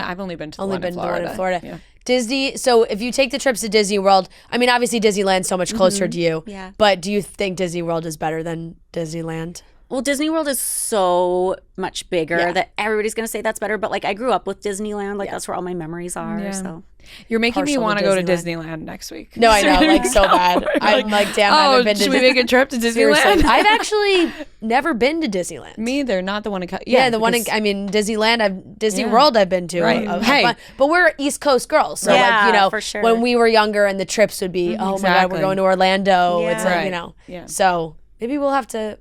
I've only been to the Only one been in to the one in Florida. Yeah. Disney. So if you take the trips to Disney World, I mean, obviously Disneyland's so much closer to you. Yeah. But do you think Disney World is better than Disneyland? Well, Disney World is so much bigger Yeah. that everybody's going to say that's better. But like I grew up with Disneyland. Like that's where all my memories are. Yeah. So You're making me Partial to want to go to Disneyland. Disneyland next week. No, I know, like so bad. I'm like, damn, I haven't been to should we make a trip to Seriously. Disneyland? I've actually never been to Disneyland. Me either. Not the one in. Yeah, the one in, because- I mean, Disneyland, Disney Yeah. World I've been to. Right. Hey. Hey. But we're East Coast girls. So Yeah, for sure. when we were younger and the trips would be, oh my God, Exactly. we're going to Orlando. It's Yeah. like, Right. Yeah. So maybe we'll have to.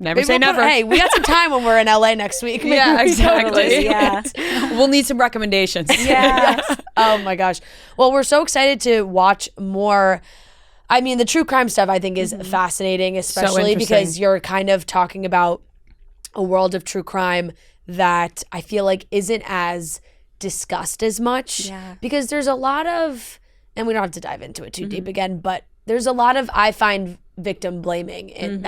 Never Maybe say we'll never. hey, we got some time when we're in LA next week. Maybe Yeah, we can go to exactly. Disneyland. yeah. We'll need some recommendations. Yeah. Oh my gosh. Well, we're so excited to watch more. I mean, the true crime stuff I think is fascinating, especially because interesting. you're kind of talking about a world of true crime that I feel like isn't as discussed as much. Yeah. Because there's a lot of, and we don't have to dive into it too deep again, but there's a lot of, I find, victim blaming in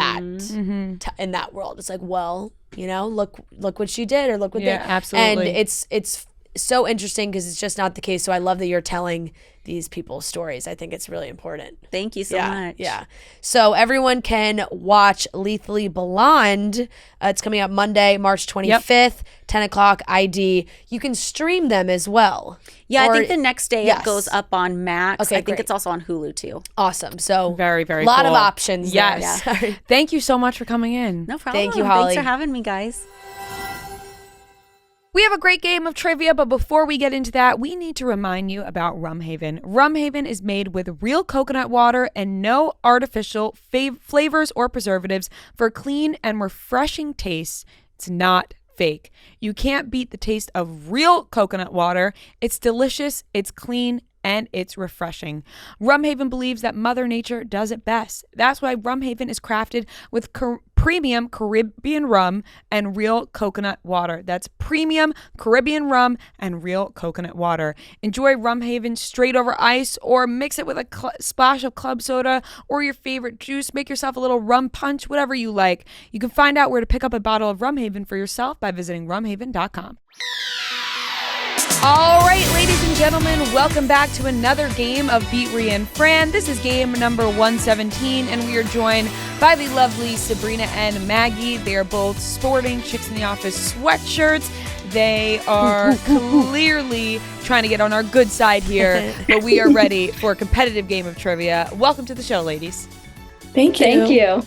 in that world. It's like, well, look what she did, or look what Yeah, they absolutely. And it's so interesting because it's just not the case. So I love that you're telling these people's stories. I think it's really important. Thank you so much. Yeah. So everyone can watch Lethally Blonde. It's coming out Monday, March 25th, 10 o'clock ID. You can stream them as well. Yeah, Or- I think the next day Yes. it goes up on Max. Okay, I think great. it's also on Hulu too. Awesome. So Very, very a lot cool. of options. there. Yes. Yeah. Thank you so much for coming in. No problem. Thank you, Holly. Thanks for having me, guys. We have a great game of trivia, but before we get into that, we need to remind you about Rum Haven. Rum Haven is made with real coconut water and no artificial flavors or preservatives for clean and refreshing tastes. It's not fake. You can't beat the taste of real coconut water. It's delicious, it's clean, and it's refreshing. Rum Haven believes that Mother Nature does it best. That's why Rum Haven is crafted with premium Caribbean rum and real coconut water. That's premium Caribbean rum and real coconut water. Enjoy Rum Haven straight over ice, or mix it with a splash of club soda or your favorite juice. Make yourself a little rum punch, whatever you like. You can find out where to pick up a bottle of Rum Haven for yourself by visiting rumhaven.com. All right, ladies and gentlemen, welcome back to another game of Beat Ria Fran. This is game number 117, and we are joined by the lovely Sabrina and Maggie. They are both sporting Chicks in the Office sweatshirts. They are clearly trying to get on our good side here, but we are ready for a competitive game of trivia. Welcome to the show, ladies. Thank you.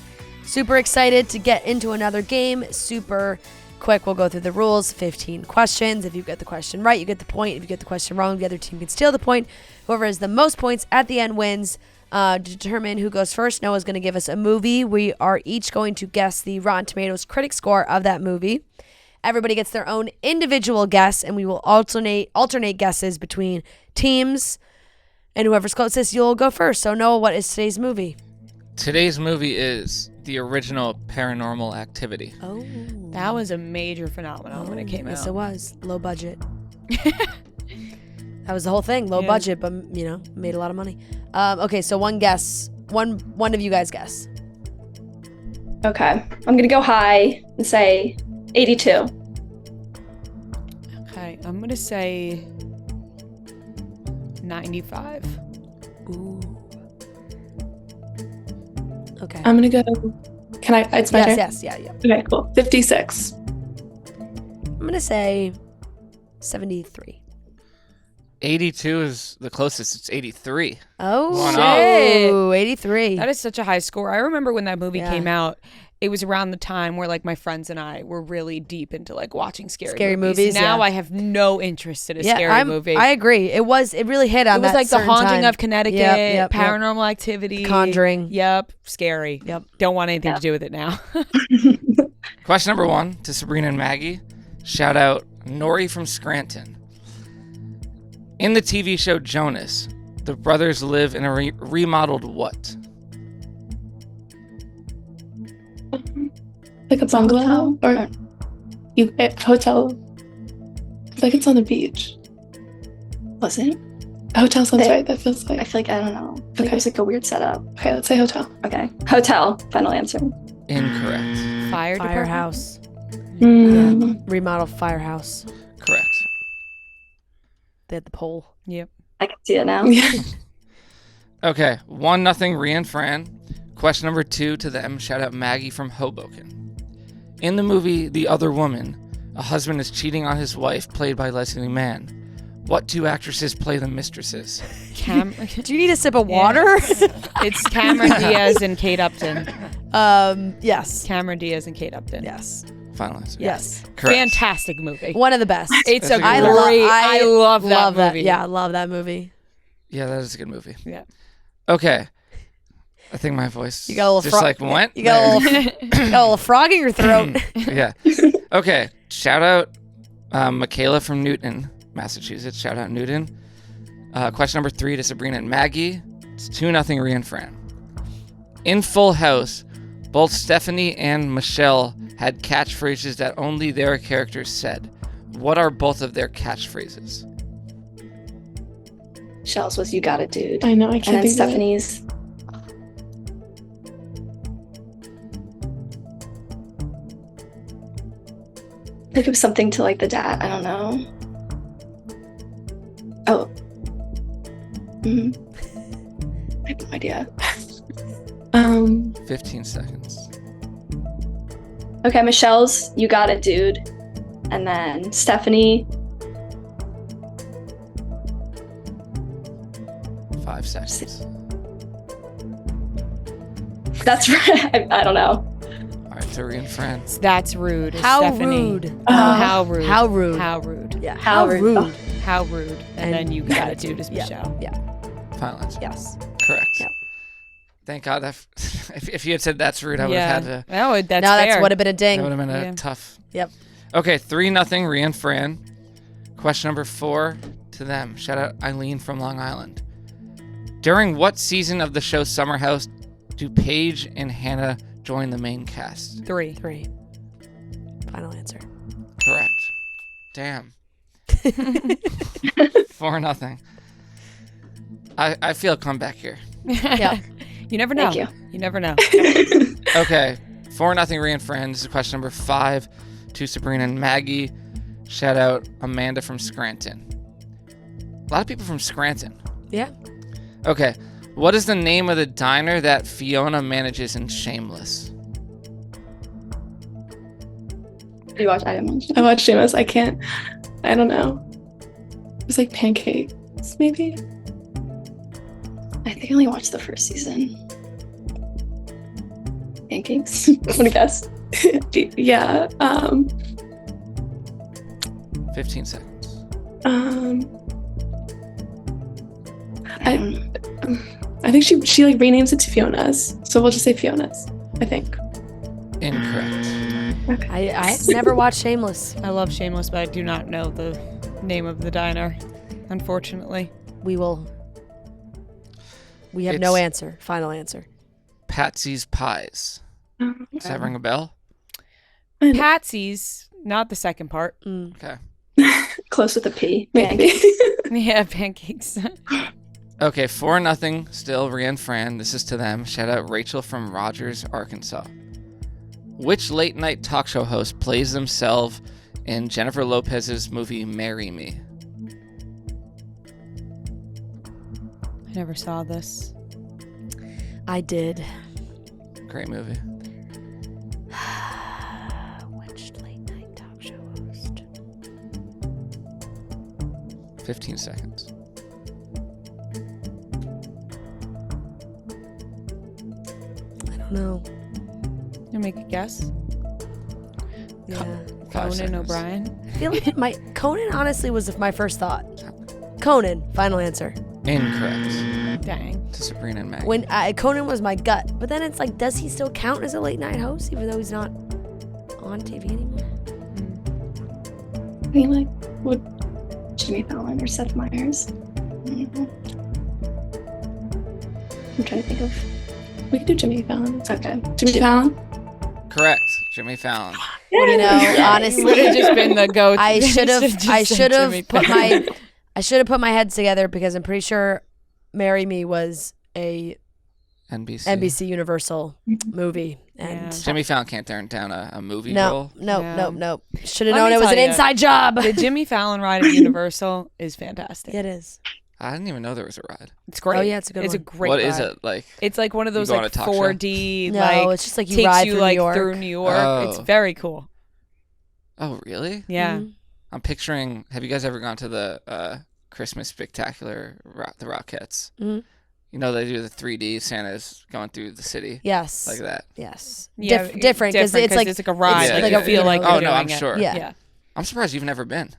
Super excited to get into another game. Super quick. We'll go through the rules. 15 questions. If you get the question right, you get the point. If you get the question wrong, the other team can steal the point. Whoever has the most points at the end wins. To determine who goes first, Noah's going to give us a movie. We are each going to guess the Rotten Tomatoes critic score of that movie. Everybody gets their own individual guess, and we will alternate guesses between teams. And whoever's closest, you'll go first. So, Noah, what is today's movie? Today's movie is the original Paranormal Activity. Oh. That was a major phenomenon when it came Yes, out. it was. Low budget. That was the whole thing. Low budget, but, made a lot of money. Okay, so one guess. One of you guys guess. Okay. I'm going to go high and say 82. Okay, I'm going to say 95. Ooh. Okay. I'm going to go. Can I? It's my turn? Yes, yeah. Okay, cool. 56. I'm going to say 73. 82 is the closest. It's 83. Oh, One shit. Ooh, 83. That is such a high score. I remember when that movie Yeah. came out, it was around the time where like my friends and I were really deep into like watching scary Scary movies, Now yeah. I have no interest in a scary movie. I agree. It really hit on It was that like The certain Haunting time. of Connecticut, Yep. Paranormal Activity, Conjuring. Yep, scary. Yep. Don't want anything to do with it now. Question number 1 to Sabrina and Maggie. Shout out Nori from Scranton. In the TV show Jonas, the brothers live in a remodeled what? Like a bungalow? Or hotel? It's like it's on the beach. Was it? A hotel sounds right. That feels like. I feel like, I don't know. I feel like Okay. it was like a weird setup. Okay, let's say hotel. Okay. Hotel. Final answer. Incorrect. Fire department. Firehouse. Remodel firehouse. Correct. They had the pole. Yep. I can see it now. Yeah. Okay, 1-0 Ria and Fran. Question number 2 to them. Shout out Maggie from Hoboken. In the movie The Other Woman, a husband is cheating on his wife, played by Leslie Mann. What 2 actresses play the mistresses? Do you need a sip of water? It's Cameron Diaz and Kate Upton. Yes. Cameron Diaz and Kate Upton. Yes. Final answer. Yes. Correct. Fantastic movie. One of the best. It's That's a a great. good movie. I love that movie. Yeah, I love that movie. Yeah, that is a good movie. Yeah. Okay. I think my voice You got a little just like went. You got a little frog in your throat. Yeah. Okay. Shout out Michaela from Newton, Massachusetts. Shout out Newton. Question number 3 to Sabrina and Maggie. It's 2-0 Ria and Fran. In Full House, both Stephanie and Michelle had catchphrases that only their characters said. What are both of their catchphrases? Michelle's was "You got it, dude." I know. I And can't then think of it. Stephanie's. I think it was something to like the dad. I don't know. Oh. I have no idea. 15 seconds. Okay, Michelle's "You got it, dude," and then Stephanie. 5 seconds. That's right. I don't know. All right, so Ria and Fran. That's rude. How Stephanie. rude. How rude. How rude. How rude. Yeah. How How rude. rude. Oh. How rude. And then you got it, dude, is Yeah. Michelle. Yeah. Final answer. Yes. Correct. Yep. Thank God that if you had said that's rude, I would have had to. Oh, that's Now fair. that's would have been a That ding. would have been a Yeah. tough. Yep. Okay, 3-0 Ria and Fran. Question number 4 to them. Shout out Eileen from Long Island. During what season of the show Summer House do Paige and Hannah join the main cast? 3. 3. Final answer. Correct. Damn. 4-0. I feel a comeback here. Yeah. You never know. Thank You never know. Okay, 4-0 Ria and Fran. This is question number 5 to Sabrina and Maggie. Shout out Amanda from Scranton. A lot of people from Scranton. Yeah. Okay, what is the name of the diner that Fiona manages in Shameless? You watch? I didn't watch. I watched Shameless. I can't. I don't know. It was like pancakes, maybe. I think I only watched the first season. Pancakes. I'm gonna guess. Yeah. 15 seconds. I I think she like renames it to Fiona's. So we'll just say Fiona's, I think. Incorrect. I never watched Shameless. I love Shameless, but I do not know the name of the diner, unfortunately. We have no answer. Final answer. Patsy's Pies. Does that ring a bell? Patsy's, not the second part. Okay. Close with a P, maybe. Yeah, pancakes. Okay, 4-0 still, Ria and Fran. This is to them. Shout out Rachel from Rogers, Arkansas. Which late night talk show host plays themselves in Jennifer Lopez's movie Marry Me? I never saw this. I did. Great movie. Which late night talk show host? 15 seconds. I don't know. You make a guess? Yeah. 5 Conan seconds. O'Brien? I feel like Conan honestly was my first thought. Conan, final answer. Incorrect. Dang. To Sabrina and Maggie. When Conan was my gut, but then it's like, does he still count as a late night host even though he's not on TV anymore? I mean, like, would Jimmy Fallon or Seth Meyers? I'm trying to think of. We could do Jimmy Fallon. It's Okay. Jimmy Fallon. Correct. Jimmy Fallon. You know, Would have honestly, just been the goat. I should have put my heads together because I'm pretty sure Marry Me was a NBC Universal movie. And Yeah. Jimmy Fallon can't turn down a movie no, role. no. Should have Let known me it was tell an ya, inside job. The Jimmy Fallon ride at Universal is fantastic. It is. I didn't even know there was a ride. It's great. Oh, yeah, it's a good It's one. a great What ride. is it like? It's like one of those go on like a talk show? 4D, No, like it's just like you takes ride you through like New York. through New York. Oh. It's very cool. Oh, really? Yeah. Mhm. I'm picturing. Have you guys ever gone to the Christmas Spectacular, the Rockettes? Mhm. You know they do the 3D Santa's going through the city Yes. like that. Yes. Yeah, Different because it's like a ride. it's Like like you a- feel like Oh you're no, I'm doing it. sure. Yeah. Yeah. I'm surprised you've never been.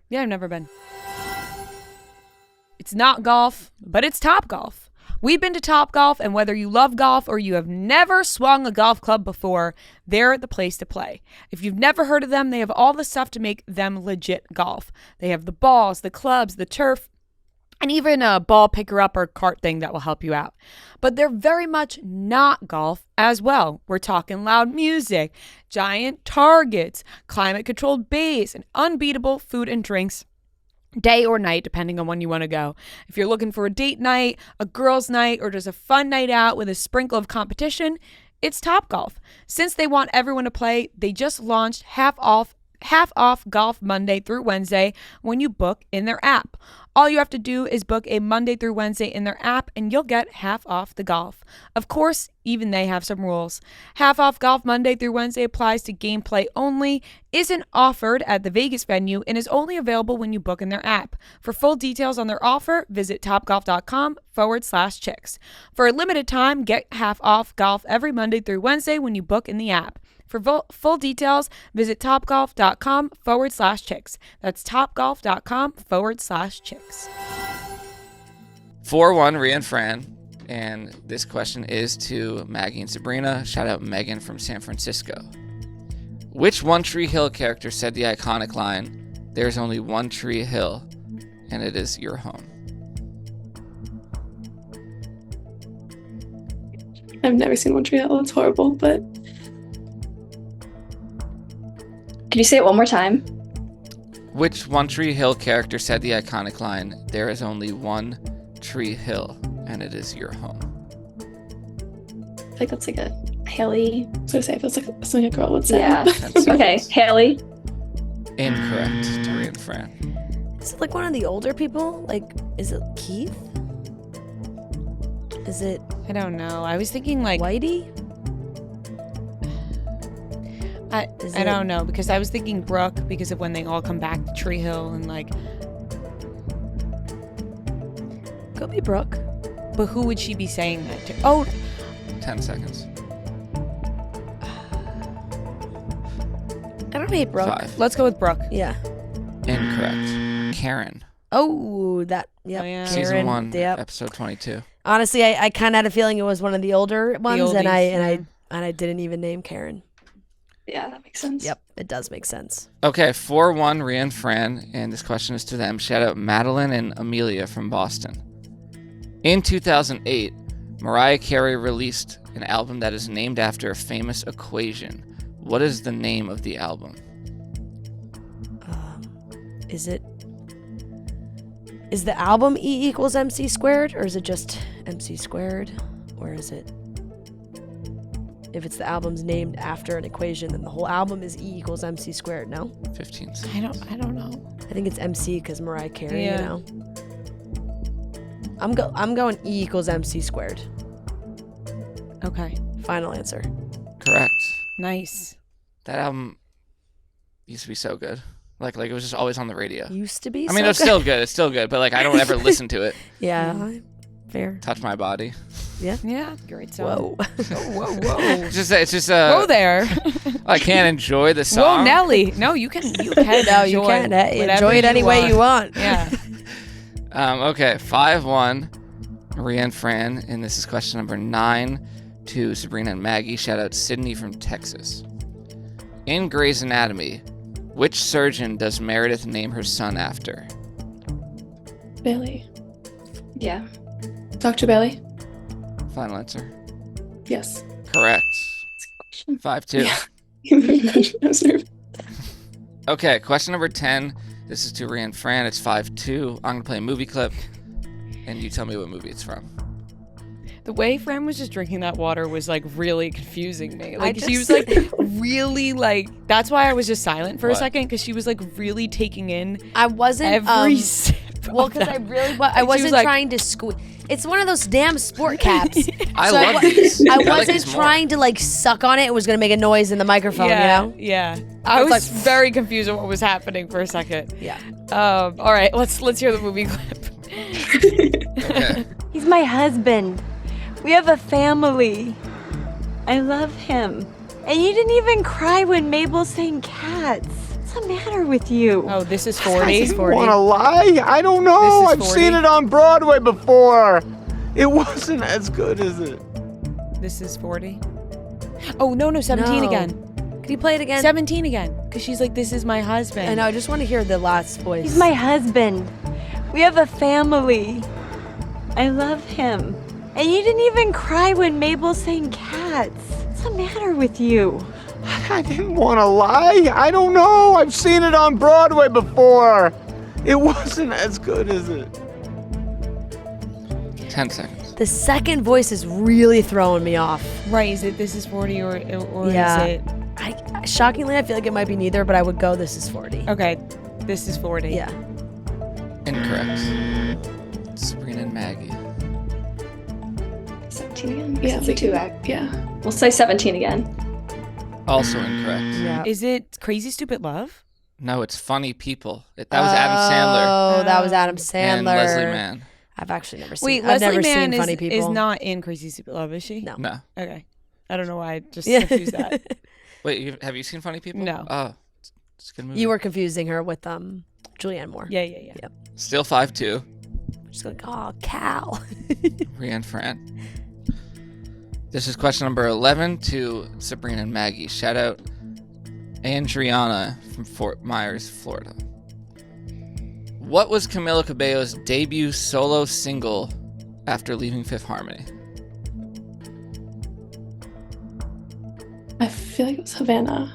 Yeah, I've never been. It's not golf, but it's Top Golf. We've been to Top Golf, and whether you love golf or you have never swung a golf club before, they're the place to play. If you've never heard of them, they have all the stuff to make them legit golf. They have the balls, the clubs, the turf, and even a ball picker up or cart thing that will help you out. But they're very much not golf as well. We're talking loud music, giant targets, climate controlled bays, and unbeatable food and drinks day or night, depending on when you want to go. If you're looking for a date night, a girls' night, or just a fun night out with a sprinkle of competition, it's Top Golf. Since they want everyone to play, they just launched half off golf Monday through Wednesday when you book in their app. All you have to do is book a Monday through Wednesday in their app and you'll get half off the golf. Of course, even they have some rules. Half off golf Monday through Wednesday applies to gameplay only, isn't offered at the Vegas venue, and is only available when you book in their app. For full details on their offer, visit topgolf.com/chicks. For a limited time, get half off golf every Monday through Wednesday when you book in the app. For full details, visit topgolf.com/chicks. That's topgolf.com/chicks. 4-1, Ria and Fran. And this question is to Maggie and Sabrina. Shout out Megan from San Francisco. Which One Tree Hill character said the iconic line, "There's only one tree hill, and it is your home"? I've never seen One Tree Hill. It's horrible, but Could you say it one more time? Which One Tree Hill character said the iconic line, "There is only one tree hill, and it is your home"? I feel like that's like a Haley. I was gonna say, it feels like something a girl would say. Yeah. 10 seconds. Okay, Haley. Incorrect to Ria and Fran. Is it like one of the older people? Like, is it Keith? Is it I don't know. I was thinking like Whitey? I Is I it- don't know because I was thinking Brooke because of when they all come back to Tree Hill and like, Could be Brooke. but who would she be saying that to? Oh, 10 seconds. I don't hate Brooke. 5. let's go with Brooke. Yeah. Incorrect. Karen. Oh, that. Yep. Oh, yeah. Karen, Season 1, Yep. episode 22. Honestly, I kind of had a feeling it was one of the older ones, and oldies, I didn't even name Karen. Yeah, that makes sense. Yep, it does make sense. Okay, 4-1, Ria and Fran, and this question is to them. Shout out Madeline and Amelia from Boston. In 2008, Mariah Carey released an album that is named after a famous equation. What is the name of the album? Is the album E equals MC squared, or is it just MC squared, or is it? If it's the album's named after an equation, then the whole album is E equals MC squared. No, 15 seconds. I don't know. I think it's MC because Mariah Carey. Yeah. You know. I'm going E equals MC squared. Okay. Final answer. Correct. Nice. That album used to be so good. Like it was just always on the radio. Used to be. I mean, so it's still good. It's still good, but like I don't ever listen to it. Yeah. Fair. Touch My Body. Yeah. Great song. Whoa. Whoa. It's just Whoa there. I can't enjoy the song. Whoa, Nelly. No, you can. No, You can enjoy it any way you want. Yeah. Okay, 5-1, Ria and Fran, and this is question number 9 to Sabrina and Maggie. Shout out Sydney from Texas. In Grey's Anatomy, which surgeon does Meredith name her son after? Bailey. Yeah. Dr. Bailey? Final answer. Yes. Correct. 5-2. I was nervous. Okay, question number 10. This is to Ria and Fran. It's 5-2. I'm going to play a movie clip, and you tell me what movie it's from. The way Fran was just drinking that water was like really confusing me. Like I she was just- like really like. That's why I was just silent for a What? second, because she was like really taking in I wasn't every sip. well, of because I that. really She I was wasn't like- trying to squeeze. It's one of those damn sport caps. I So love these. I like wasn't these more. trying to like suck on it. It was gonna make a noise in the microphone. Yeah, You know. yeah. I was like- very confused on what was happening for a second. Yeah. All right, let's hear the movie clip. Okay. He's my husband. We have a family. I love him. And you didn't even cry when Mabel sang Cats. What's the matter with you? Oh, this is 40. Wanna lie? I don't know. This I've is 40. seen it on Broadway before. It wasn't as good as it. This is 40. Oh no, 17 No. again. Can you play it again? 17 again. Because she's like, this is my husband. I know. I just want to hear the last voice. He's my husband. We have a family. I love him. And you didn't even cry when Mabel sang Cats. What's the matter with you? I didn't wanna lie. I don't know. I've seen it on Broadway before. It wasn't as good as it. 10 seconds. The second voice is really throwing me off. Right, is it this is 40 or Yeah. is it? Shockingly, I feel like it might be neither, but I would go. This is 40. Okay, this is 40. Yeah. Incorrect. Sabrina and Maggie. 17 again? Yeah, It's a two act. Yeah. We'll say 17 again. Also incorrect. Yeah. Is it Crazy Stupid Love? No, it's Funny People. That was Adam Sandler Oh, that was Adam and Sandler. Leslie Mann. I've actually never seen. Wait, I've Leslie never Mann seen Funny People. is not in Crazy Stupid Love, is she? No. No. Okay. I don't know why I just Yeah. confused that. Wait, have you seen Funny People? No. Oh, it's a good movie. You were confusing her with Julianne Moore. Yeah. Yep. Still 5-2. Just like, oh, Cal. Ria and Fran. This is question number 11 to Sabrina and Maggie. Shout out Andriana from Fort Myers, Florida. What was Camila Cabello's debut solo single after leaving Fifth Harmony? I feel like it was Havana.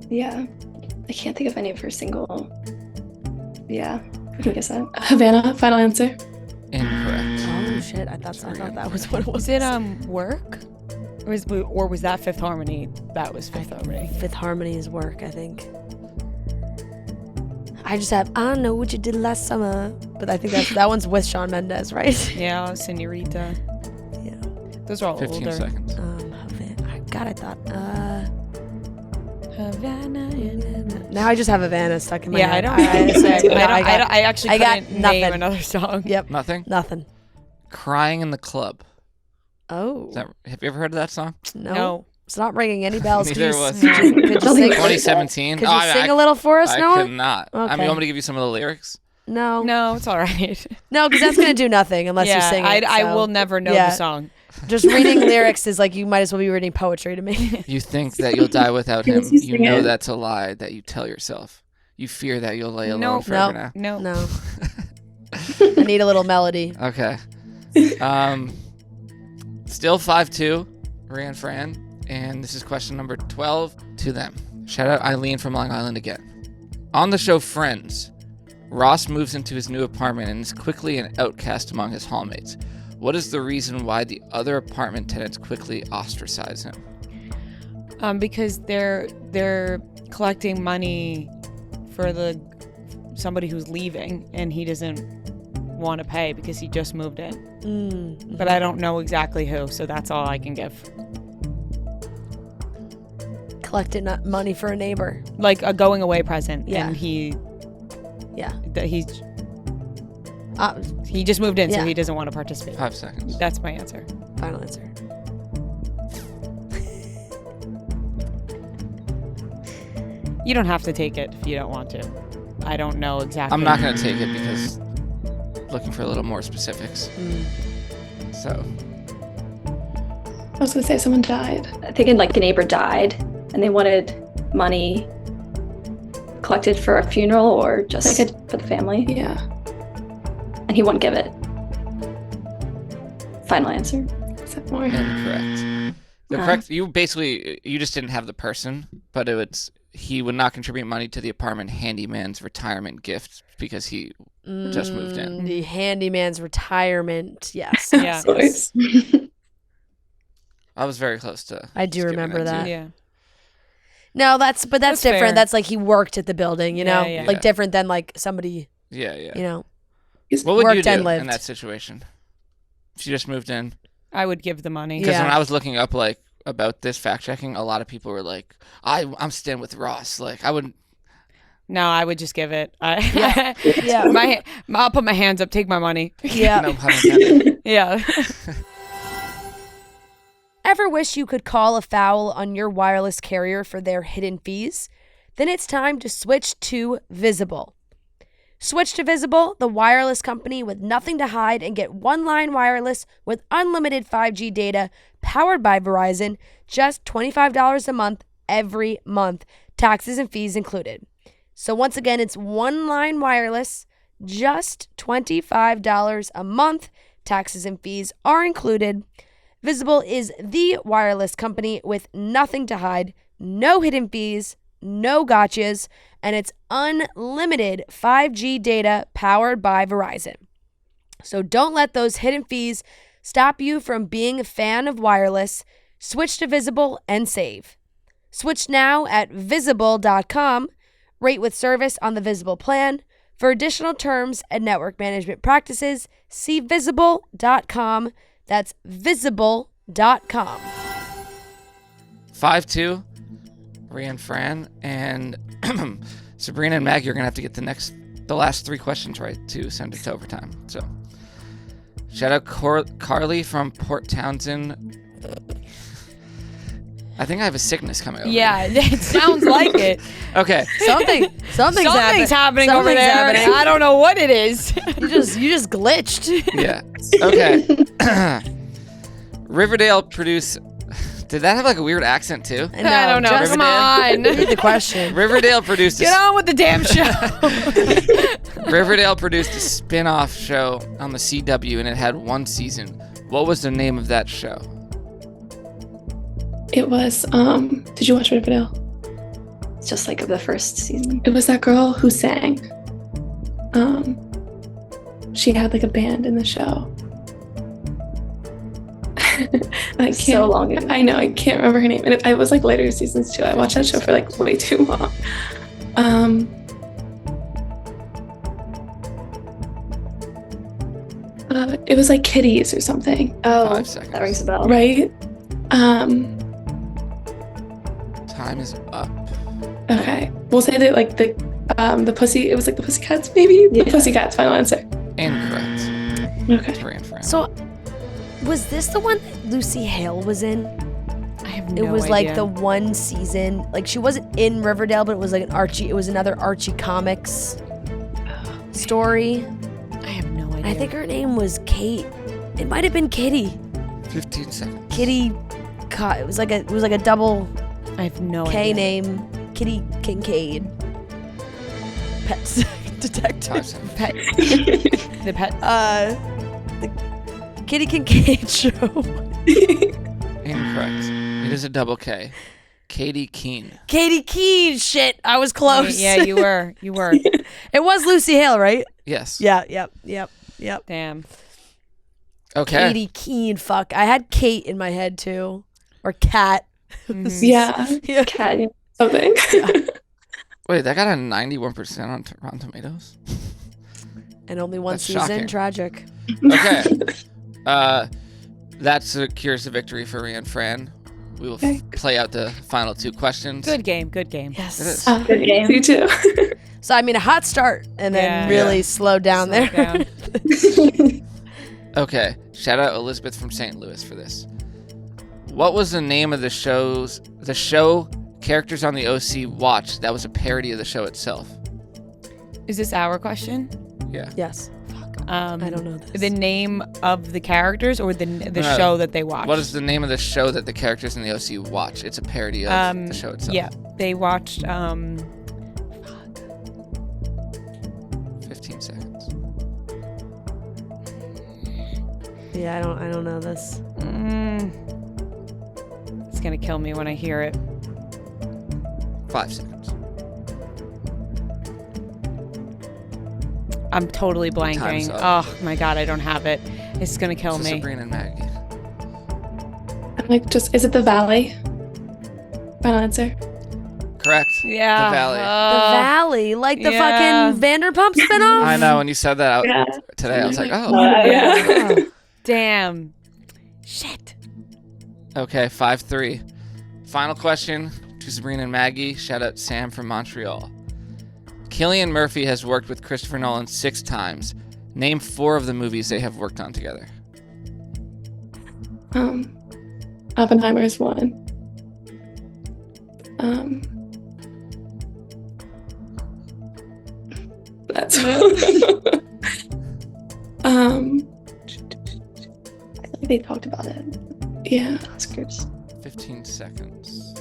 Yeah. I can't think of any of her single. Yeah. I can guess that. Havana, final answer. Incorrect. Oh shit! I thought that was what it was. Was it Work? Or was that Fifth Harmony? That was Fifth Harmony. Fifth Harmony is Work, I think. I just have I know what you did last summer, but I think that one's with Shawn Mendes, right? Yeah, Senorita. Yeah. Those are all 15 older. seconds. God, I thought. Havana. Now I just have Havana stuck in my Yeah, head. I actually I got couldn't nothing. name another song. Yep. Nothing? Nothing. Crying in the Club. Oh. Have you ever heard of that song? No. It's not ringing any bells. Neither Could you, was could you, could you sing, 2017. could you sing a little for us, I Noah? could not. I mean, Okay. you want me to give you some of the lyrics? No. No, it's all right. No, because that's gonna do nothing unless you sing it. I so. will never know Yeah. the song. Just reading lyrics is like you might as well be reading poetry to me. You think that you'll die without him. Yes, you You sing know it. that's a lie that you tell yourself. You fear that you'll lay alone forever No. now. No. I need a little melody. Okay. Still 5-2, Ria and Fran. And this is question number 12 to them. Shout out Eileen from Long Island again. On the show Friends, Ross moves into his new apartment and is quickly an outcast among his hallmates. What is the reason why the other apartment tenants quickly ostracize him? Because they're collecting money for somebody who's leaving, and he doesn't want to pay because he just moved in. But I don't know exactly who, so that's all I can give. Collected money for a neighbor. Like a going away present, Yeah. and he He just moved in, so Yeah. he doesn't want to participate. 5 seconds. That's my answer. Final answer. You don't have to take it if you don't want to. I don't know exactly. I'm not going to take it because looking for a little more specifics. So, I was gonna say someone died. I think like a neighbor died and they wanted money collected for a funeral or just for the family. Yeah. And he wouldn't give it. Final answer. Is that more? incorrect. The correct, you just didn't have the person, but he would not contribute money to the apartment handyman's retirement gift because he just moved in. The handyman's retirement. Yes. Yeah. Of course. I was very close to. I do skipping remember that. too. Yeah. No, that's different. fair. That's like he worked at the building, you know? Yeah. Like Yeah. different than like somebody, Yeah, yeah. you know. What would you worked do and lived. in that situation? She just moved in. I would give the money. Because Yeah. when I was looking up like about this fact checking, a lot of people were like, "I'm staying with Ross." Like I wouldn't. No, I would just give it. Yeah. I'll put my hands up, take my money. Yeah. No pun intended. Yeah. Ever wish you could call a foul on your wireless carrier for their hidden fees? Then it's time to switch to Visible. Switch to Visible, the wireless company with nothing to hide, and get one-line wireless with unlimited 5G data powered by Verizon, just $25 a month every month, taxes and fees included. So once again, it's one-line wireless, just $25 a month, taxes and fees are included. Visible is the wireless company with nothing to hide, no hidden fees, no gotchas, and it's unlimited 5G data powered by Verizon. So don't let those hidden fees stop you from being a fan of wireless. Switch to Visible and save. Switch now at Visible.com. Rate with service on the Visible plan. For additional terms and network management practices, see Visible.com. That's Visible.com. 5-2, Ria and Fran, and Sabrina and Maggie are gonna have to get the last 3 questions right to send it to overtime. So, shout out Carly from Port Townsend. I think I have a sickness coming over. Yeah, it sounds like it. Okay. Something's happening over Something's there. happening. I don't know what it is. You just glitched. Yeah. Okay. Riverdale produced. Did that have like a weird accent too? I don't know. just Come on. read the question. Riverdale produced. Get on with the damn show. Riverdale produced a spin-off show on the CW, and it had 1 season. What was the name of that show? It was, did you watch Riverdale? It's just like the first season. It was that girl who sang. She had like a band in the show. So long ago. I know, I can't remember her name. And it was like later seasons too. I watched that show for like way too long. It was like Kitties or something, Oh, 5 seconds. that rings a bell. right? Time is up. Okay. We'll say that like the pussy, it was like the Pussycats maybe? Yeah. The Pussycats, final answer. Incorrect. Okay. Ria and Fran. So, was this the one that Lucy Hale was in? I have It was like the one season. Like she wasn't in Riverdale, but it was like an Archie. It was another Archie Comics. story. I have no idea. I think her name was Kate. It might have been Kitty. 15 seconds. Kitty. It was like a double I have no K idea. name. Kitty Kincaid. Pets detective. 5 seconds. Pet. The pet. The Kitty Kincaid show. Incorrect. It is a double K. Katie Keene. Katie Keene. Shit, I was close. Yeah, you were. You were. It was Lucy Hale, right? Yes. Yeah. Yep. Damn. Okay. Katie Keene. Fuck. I had Kate in my head too, or Cat. Yeah. Yeah. Cat, something. Wait, that got a 91% on Rotten Tomatoes? And only one That's season. shocking. Tragic. Okay. That secures the victory for Ria and Fran. We will play out the final 2 questions. Good game. Good game. Yes. It is. Good game. You too. So I mean, a hot start, and then Yeah. really Yeah. slowed down Slow there. down. Okay. Shout out Elizabeth from St. Louis for this. What was the name of the show characters on the OC watched that was a parody of the show itself? Is this our question? Yeah. Yes. I don't know this. The name of the characters or the No. show that they watched? What is the name of the show that the characters in the OC watch? It's a parody of the show itself. Yeah, they watched. 15 seconds. Yeah, I don't know this. It's gonna kill me when I hear it. 5 seconds. I'm totally Time's blanking. up. Oh my god, I don't have it. It's gonna kill So me. Sabrina and Maggie. I'm like, is it the Valley? Final answer. Correct. Yeah. The Valley. The Valley, like the yeah. fucking Vanderpump spinoff. I know. When you said that Yeah. today, I was like, oh. Yeah. Damn. Shit. Okay, 5-3. Final question to Sabrina and Maggie. Shout out Sam from Montreal. Cillian Murphy has worked with Christopher Nolan 6 times. Name 4 of the movies they have worked on together. Oppenheimer's one. That's I think they talked about it. Yeah. Oscars. 15 seconds.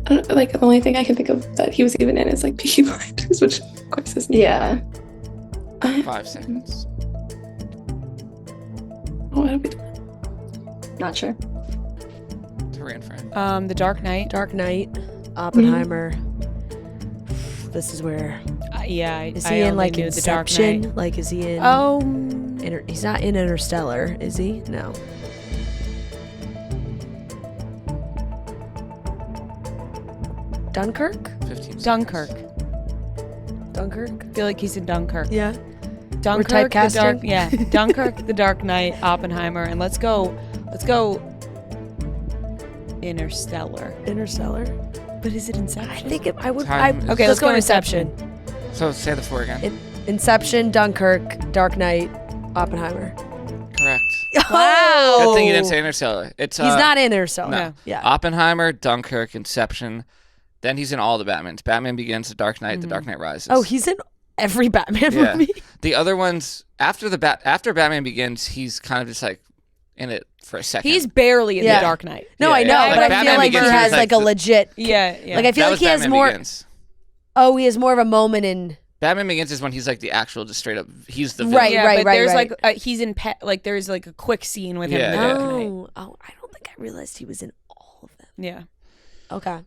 I don't, like the only thing I can think of that he was even in is like Peaky Blinders, which of course is Yeah. 5 seconds. What have we done? Not sure. To Ria and Fran. The Dark Knight. Dark Knight, Oppenheimer. This is where Yeah. is I he in only like knew The Dark Knight. Inception? Like is he in? Oh. He's not in Interstellar, is he? No. Dunkirk? 15 seconds. Dunkirk. Dunkirk? I feel like he's in Dunkirk. Yeah. Dunkirk, the Dark, typecasting? yeah, Dunkirk, The Dark Knight, Oppenheimer, and let's go Interstellar. Interstellar? But is it Inception? I think I would. Time is- Okay, let's go Inception. So say the 4 again. Inception, Dunkirk, Dark Knight, Oppenheimer. Correct. Wow. Good thing you didn't say Interstellar. It's He's not in Interstellar. No. Yeah. Oppenheimer, Dunkirk, Inception. Then he's in all the Batmans. Batman Begins, The Dark Knight, The Dark Knight Rises. Oh, he's in every Batman Yeah. movie. The other ones after Batman Begins, he's kind of just like in it for a second. He's barely in Yeah. The Dark Knight. No, Yeah, I know, yeah. but Like I Batman feel like he Begins, has like like a the- legit. Yeah, yeah. Like I feel That like was he has Batman more. Begins. Oh, he has more of a moment in. Batman Begins is when he's like the actual, just straight up. He's the villain. Right, yeah, right, but right, there's right. like he's in like there's like a quick scene with him in The Yeah. Dark Knight. Oh, I don't think I realized he was in all of them. Yeah. Okay.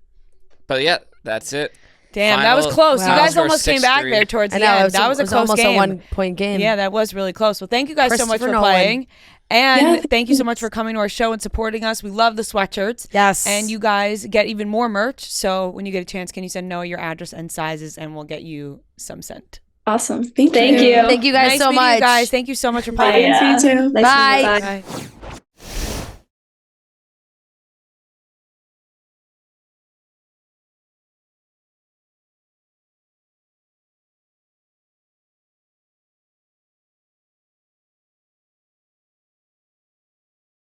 But yeah, that's it. Damn, that was Final- close. Wow. You guys Final almost score came back 6-3. there towards I the know end. it That was a close almost game. a 1-point game. Yeah, that was really close. Well, thank you guys so much Christopher for Nolan. playing. And Yeah, thank you so much for coming to our show and supporting us. We love the sweatshirts. Yes. And you guys get even more merch. So when you get a chance, can you send Noah your address and sizes and we'll get you some sent. Awesome. Thank Thank you. you. Thank you guys Nice so meeting you much. guys. Thank you so much for Bye. playing. You too. Nice to meet you. Bye. Bye. Bye.